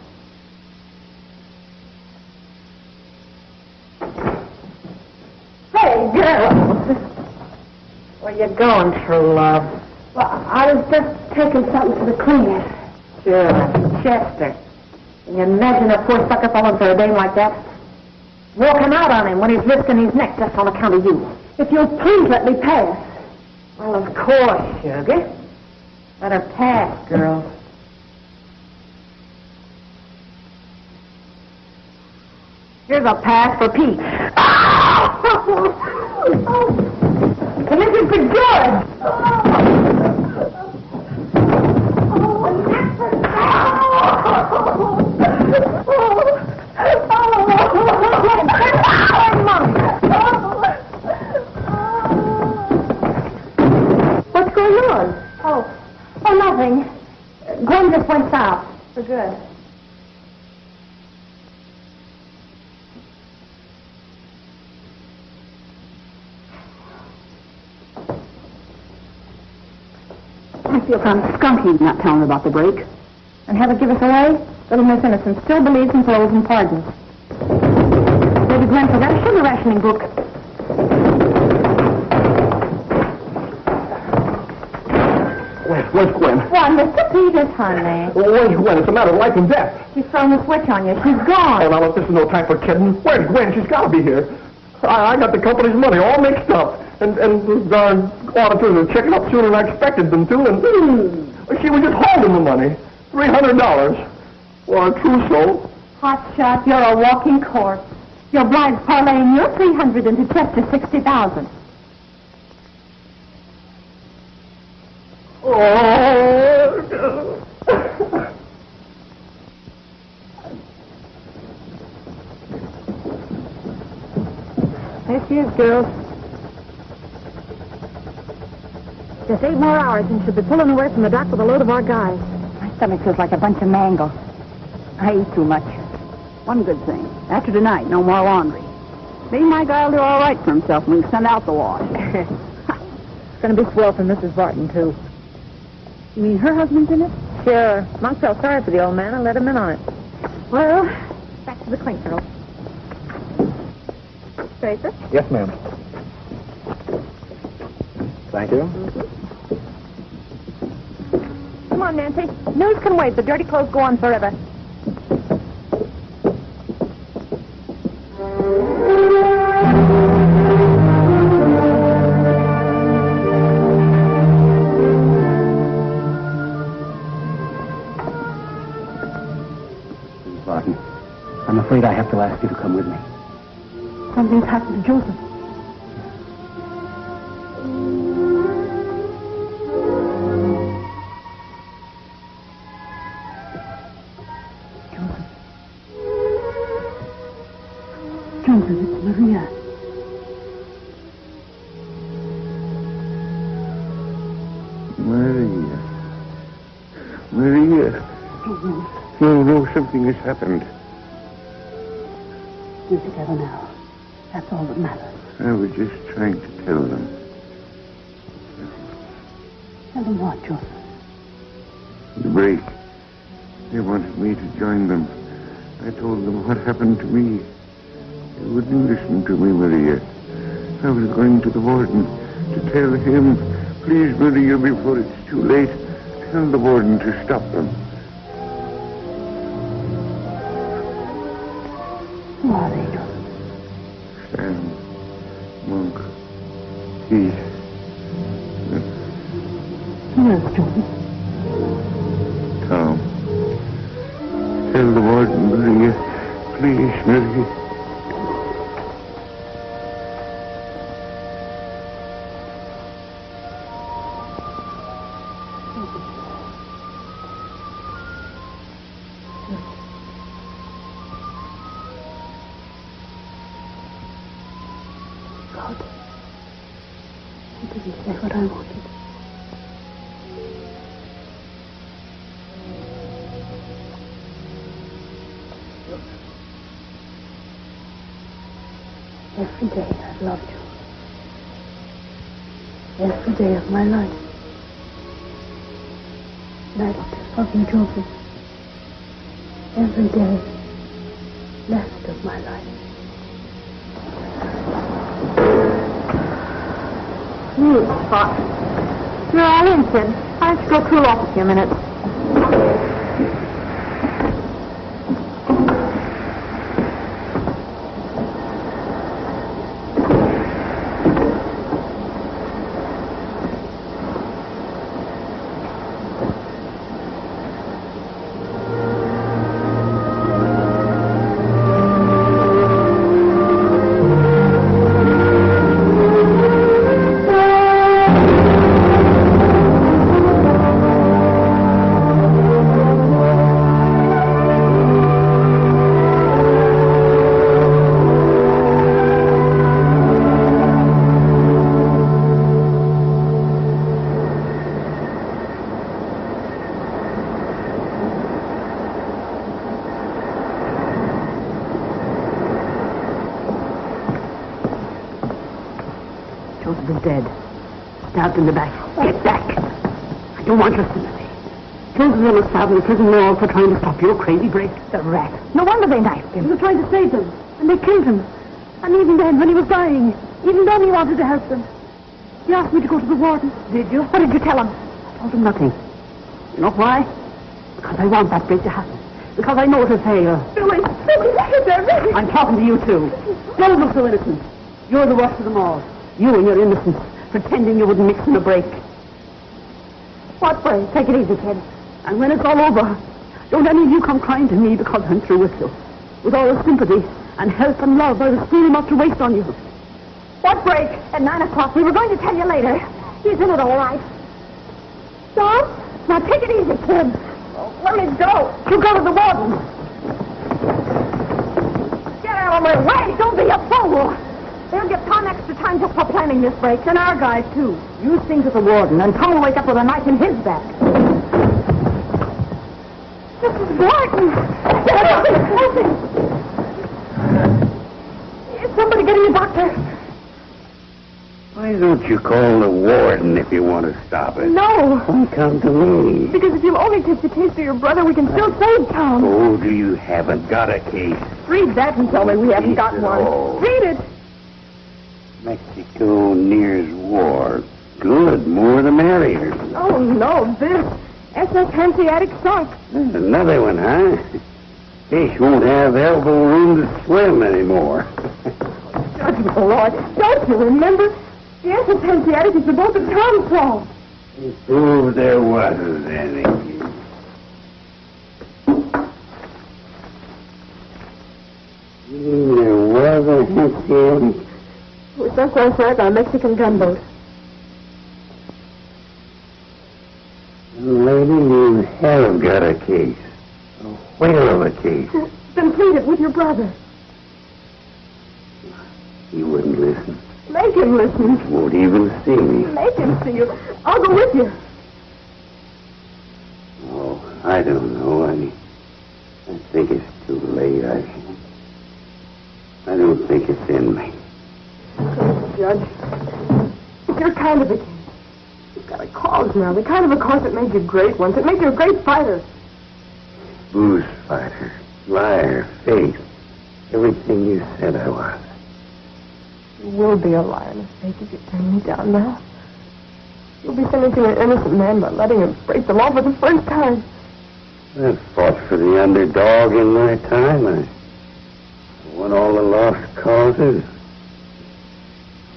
Hey, girl! Where you going, true love? Well, I was just taking something to the cleaners. Sure, Chester. Can you imagine a poor sucker falling for a dame like that? Walking out on him when he's risking his neck just on account of you. If you'll please let me pass. Well, of course, sugar. Let her pass, girl. Here's a pass for Pete. And this is for George. What's going on? Oh, nothing. Gwen just went south. For good. I feel kind of skunky not telling her about the break. And have it give us away? Little Miss Innocent still believes in paroles and pardons. Baby Gwen forgot a sugar rationing book. Where's Gwen? Why, Mr. Peters, honey. Where's Gwen? It's a matter of life and death. She's thrown the switch on you. She's Oh, gone. now, look, this is no time for kidding. Where's Gwen? She's got to be here. I got the company's money all mixed up. And the auditors are checking up sooner than I expected them to. And she was just holding the money. $300. Well, a true soul. Hot shot, you're a walking corpse. Your blind parlaying your 300 into Chester's 60,000. Oh, There she is, girls. Just 8 more hours and she'll be pulling away from the dock with a load of our guys. My stomach feels like a bunch of mango. I eat too much. One good thing. After tonight, no more laundry. Maybe my guy will do all right for himself when we send out the wash. It's going to be swell for Mrs. Barton, too. You mean her husband's in it? Sure. Monk felt sorry for the old man and let him in on it. Well, back to the clink girl. Tracer? Yes, ma'am. Thank you. Come on, Nancy. News can wait. The dirty clothes go on forever. Barton, I'm afraid I have to ask you to come with me. Something's happened to Joseph. Joseph, it's Maria. Maria. No, something has happened. We're together now. That's all that matters. I was just trying to tell them. Tell them what, Joseph? The break. They wanted me to join them. I told them what happened to me. They wouldn't listen to me, Maria. I was going to the warden to tell him, please, Maria, before it's too late, tell the warden to stop them. Who are they, Joseph? Sam, Monk, Keith. Who else, Joseph? Tom. Tell the warden, Maria. Please, Maria. God, you didn't say what I wanted. Every day I've loved you. Every day of my life. And I still love you, Joseph. Every day left of my life. You spot. You're all in, kid. Why don't you go cool off a few minutes? Joseph is dead. Stabbed in the back. Get back! I don't want your sympathy. Joseph was stabbed in the prison wall for trying to stop your crazy break. The rat. No wonder they knifed him. He was trying to save them, and they killed him. And even then, when he was dying, even then he wanted to help them. He asked me to go to the warden. Did you? What did you tell him? I told him nothing. You know why? Because I want that break to happen. Because I know it'll fail. Billy, Billy, I'm talking to you two. Don't look so innocent. You're the worst of them all. You and your innocence, pretending you wouldn't mix in a break. What break? Take it easy, kid. And when it's all over, don't any of you come crying to me because I'm through with you. With all the sympathy and help and love I was feeling much to waste on you. What break? At 9 o'clock. We were going to tell you later. He's in it all right. John? Now take it easy, kid. Let me go. You go to the warden. Get out of my way. Don't be a fool. They'll get Tom extra time just for planning this break, and our guys, too. You sing to the warden, and Tom will wake up with a knife in his back. Mrs. Barton! Get up and closing! Is somebody getting a doctor? I don't you call the warden if you want to stop it? No. Why come to me? Because if you'll only take the case to your brother, we can still save Tom. Oh, do you haven't got a case? Read that and tell me we haven't got one. Read it. Mexico nears war. Good, more the merrier. Oh, no, this. SS Hanseatic sunk. There's another one, huh? Fish won't have elbow room to swim anymore. Judge Malloy, don't you remember? The SS Hanseatic is the boat that Tom saw. Oh, there wasn't any. There was a Hanseatic. It was sunk last night by a Mexican gunboat. Lady, you have got a case. A whale of a case. Then plead it with your brother. He wouldn't listen. Make him listen. Won't even see me. Make him see you. I'll go with you. Oh, I don't know. I think it's too late. I don't think it's in me. Judge, it's your kind of a case. You've got a cause now. The kind of a cause that made you great once. It made you a great fighter. Booze fighter, liar, fake. Everything you said I was. You will be a liar and a fake if you turn me down now. You'll be sentencing an innocent man by letting him break the law for the first time. I've fought for the underdog in my time. I won all the lost causes.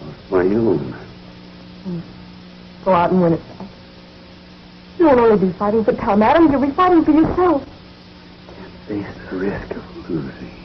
Lost my own. Go out and win it back. You won't only be fighting for Tom Adams, you'll be fighting for yourself. Can't face the risk of losing.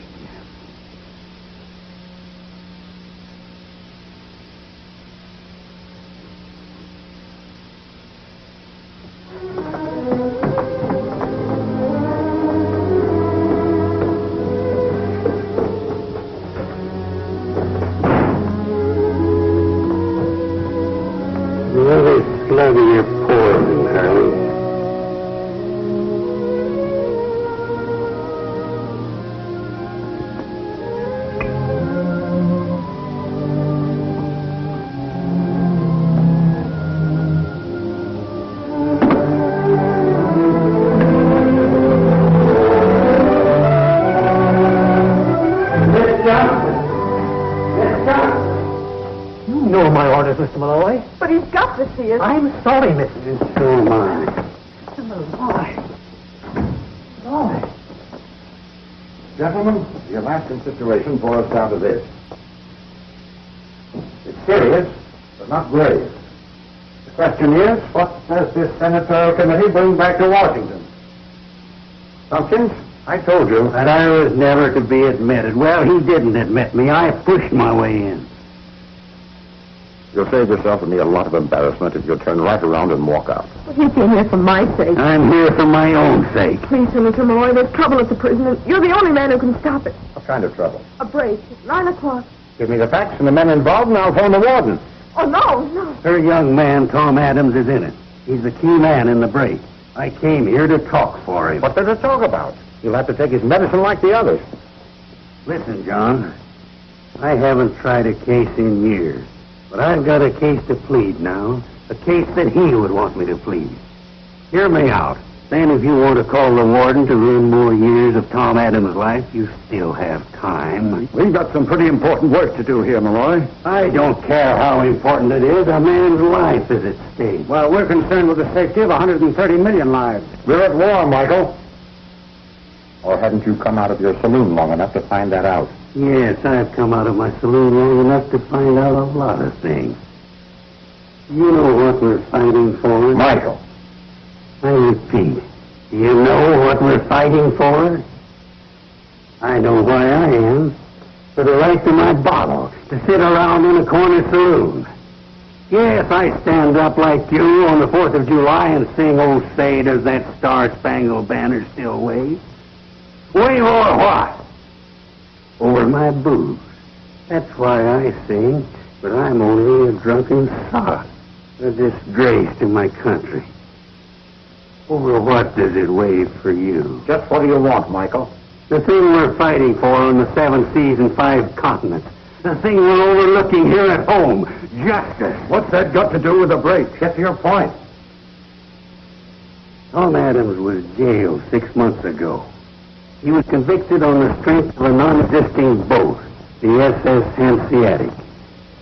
Slug of your poison, Harley. You know my orders, Mr. Malloy. But he's got to see it. I'm sorry, Mrs. So am I. Mr. Malloy. Malloy. Gentlemen, your last consideration boils down to this. It's serious, but not grave. The question is, what does this senatorial committee bring back to Washington? Tompkins, I told you. That I was never to be admitted. Well, he didn't admit me. I pushed my way in. You'll save yourself and me a lot of embarrassment if you'll turn right around and walk out. But you came here for my sake. I'm here for my own sake. Please, Senator Malloy, there's trouble at the prison, and you're the only man who can stop it. What kind of trouble? A break. It's 9 o'clock. Give me the facts and the men involved, and I'll phone the warden. Oh, no. Her young man, Tom Adams, is in it. He's the key man in the break. I came here to talk for him. What does it talk about? He'll have to take his medicine like the others. Listen, John. I haven't tried a case in years. But I've got a case to plead now. A case that he would want me to plead. Hear me out. Then if you want to call the warden to ruin more years of Tom Adams' life, you still have time. We've got some pretty important work to do here, Malloy. I don't care how important it is. A man's life is at stake. Well, we're concerned with the safety of 130 million lives. We're at war, Michael. Or hadn't you come out of your saloon long enough to find that out? Yes, I've come out of my saloon long enough to find out a lot of things. You know what we're fighting for? Michael. I repeat, do you know what we're fighting for? I know why I am. For the right to my bottle, to sit around in a corner saloon. Yes, I stand up like you on the 4th of July and sing, "Oh, say, does that star-spangled banner still wave?" Wave over what? Over my booze. That's why I sing, but I'm only a drunken sot. A disgrace to my country. Over what does it wave for you? Just what do you want, Michael? The thing we're fighting for on the 7 seas and 5 continents. The thing we're overlooking here at home. Justice. What's that got to do with the break? Get to your point. Tom Adams was jailed 6 months ago. He was convicted on the strength of a non-existing boat, the SS Hanseatic.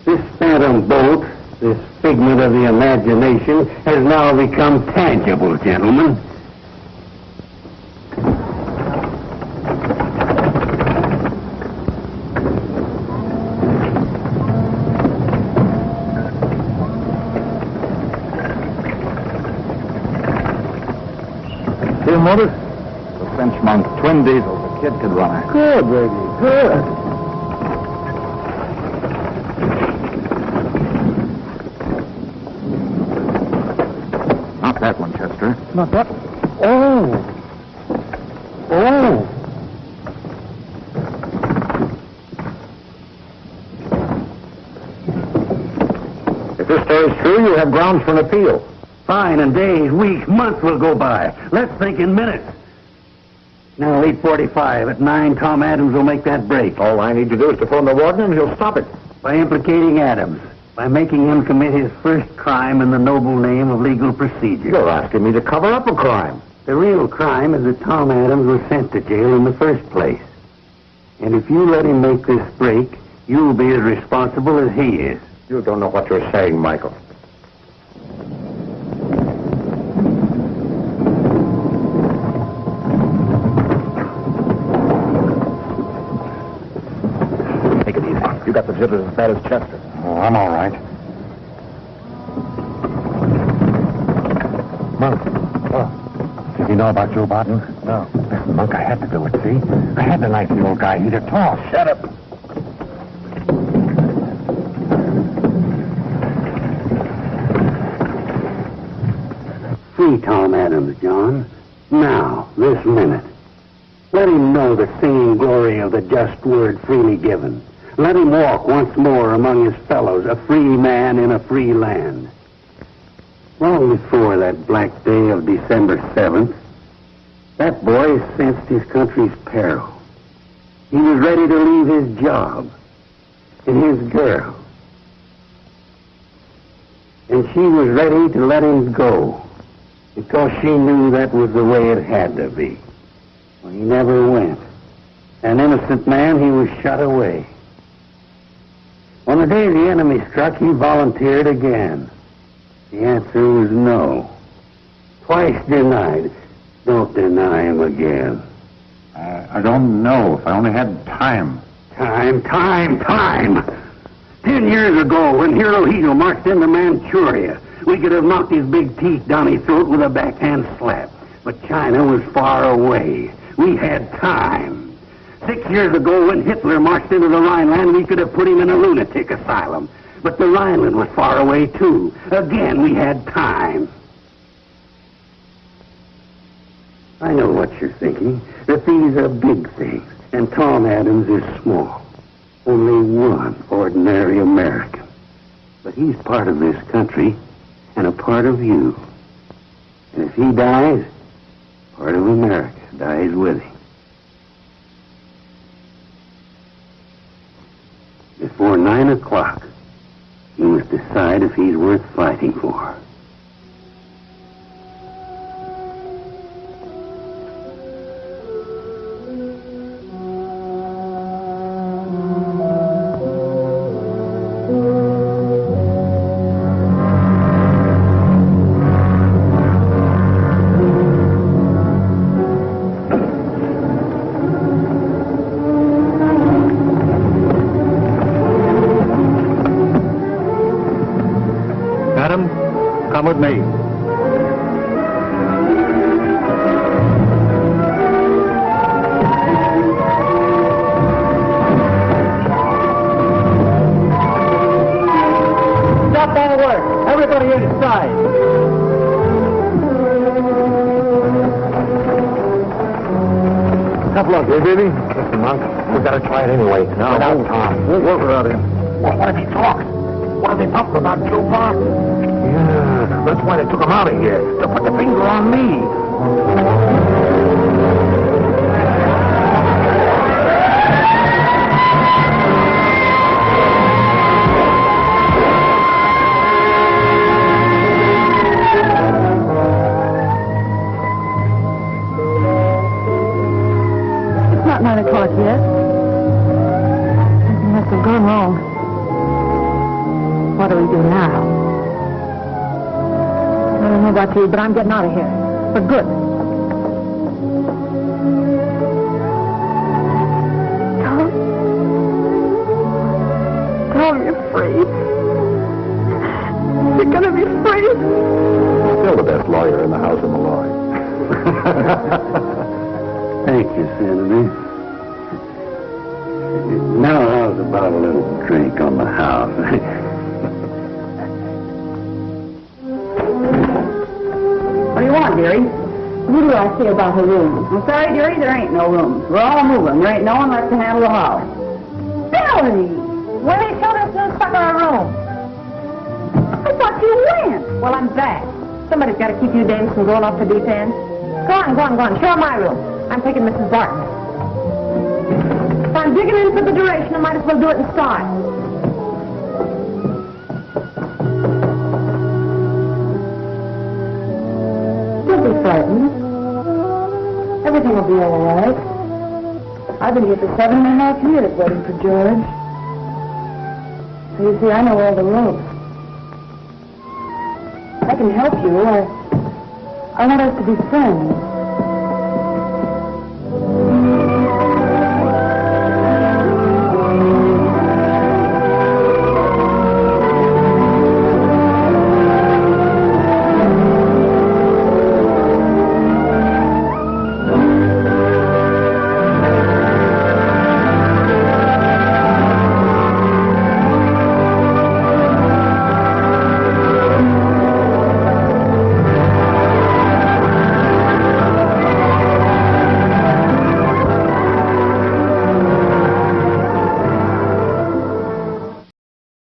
This phantom boat, this figment of the imagination, has now become tangible, gentlemen. See a motor? The French monk, twin diesel. The kid could run it. Good, baby, good. Not that one, Chester. Not that. Oh. If this story's true, you have grounds for an appeal. Fine, and days, weeks, months will go by. Let's think in minutes. Now, 8:45. At 9, Tom Adams will make that break. All I need to do is to phone the warden and he'll stop it. By implicating Adams. By making him commit his first crime in the noble name of legal procedure. You're asking me to cover up a crime. The real crime is that Tom Adams was sent to jail in the first place. And if you let him make this break, you'll be as responsible as he is. You don't know what you're saying, Michael. Take it easy. You got the jitters as bad as Chester. Oh, I'm all right. Monk. Oh. Did you know about Joe Barton? No. Listen, Monk, I had to do it, see? I had to knife the old guy. He'd have tossed. Shut up. Free Tom Adams, John. Now, this minute. Let him know the singing glory of the just word freely given. Let him walk once more among his fellows, a free man in a free land. Long before that black day of December 7th, that boy sensed his country's peril. He was ready to leave his job and his girl. And she was ready to let him go because she knew that was the way it had to be. Well, he never went. An innocent man, he was shut away. On the day the enemy struck, he volunteered again. The answer was no. Twice denied. Don't deny him again. I don't know. If I only had time. Time. 10 years ago, when Hirohito marched into Manchuria, we could have knocked his big teeth down his throat with a backhand slap. But China was far away. We had time. 6 years ago, when Hitler marched into the Rhineland, we could have put him in a lunatic asylum. But the Rhineland was far away, too. Again, we had time. I know what you're thinking, that these are big things, and Tom Adams is small. Only one ordinary American. But he's part of this country, and a part of you. And if he dies, part of America dies with him. Before 9 o'clock, he must decide if he's worth fighting for. Come with me. Stop all work. Everybody inside. Tough luck, eh, baby? Listen, Monk, we gotta try it anyway. No, without Tom. We'll work without him. Well, what if he talks? What if they talk about Joe Barton? Yeah, that's why they took him out of here, to put the finger on me. about you, but I'm getting out of here. For good. Tom, you're free. You're gonna be free. Still the best lawyer in the House of Malloy. Thank you, Senator. Now, how's about a little drink on the house? What do you want, dearie? Who do I see about her room? I'm sorry, dearie, there ain't no rooms. We're all moving. There ain't no one left to handle the house. Billy! When they showed us new stuff in our room. I thought you went. Well, I'm back. Somebody's got to keep you dames from going off the deep end. Go on. Show 'em my room. I'm taking Mrs. Barton. If I'm digging in for the duration, I might as well do it in style. Don't be frightened. Everything will be all right. I've been here for 7.5 years waiting for George. So you see, I know all the ropes. I can help you. I want us to be friends.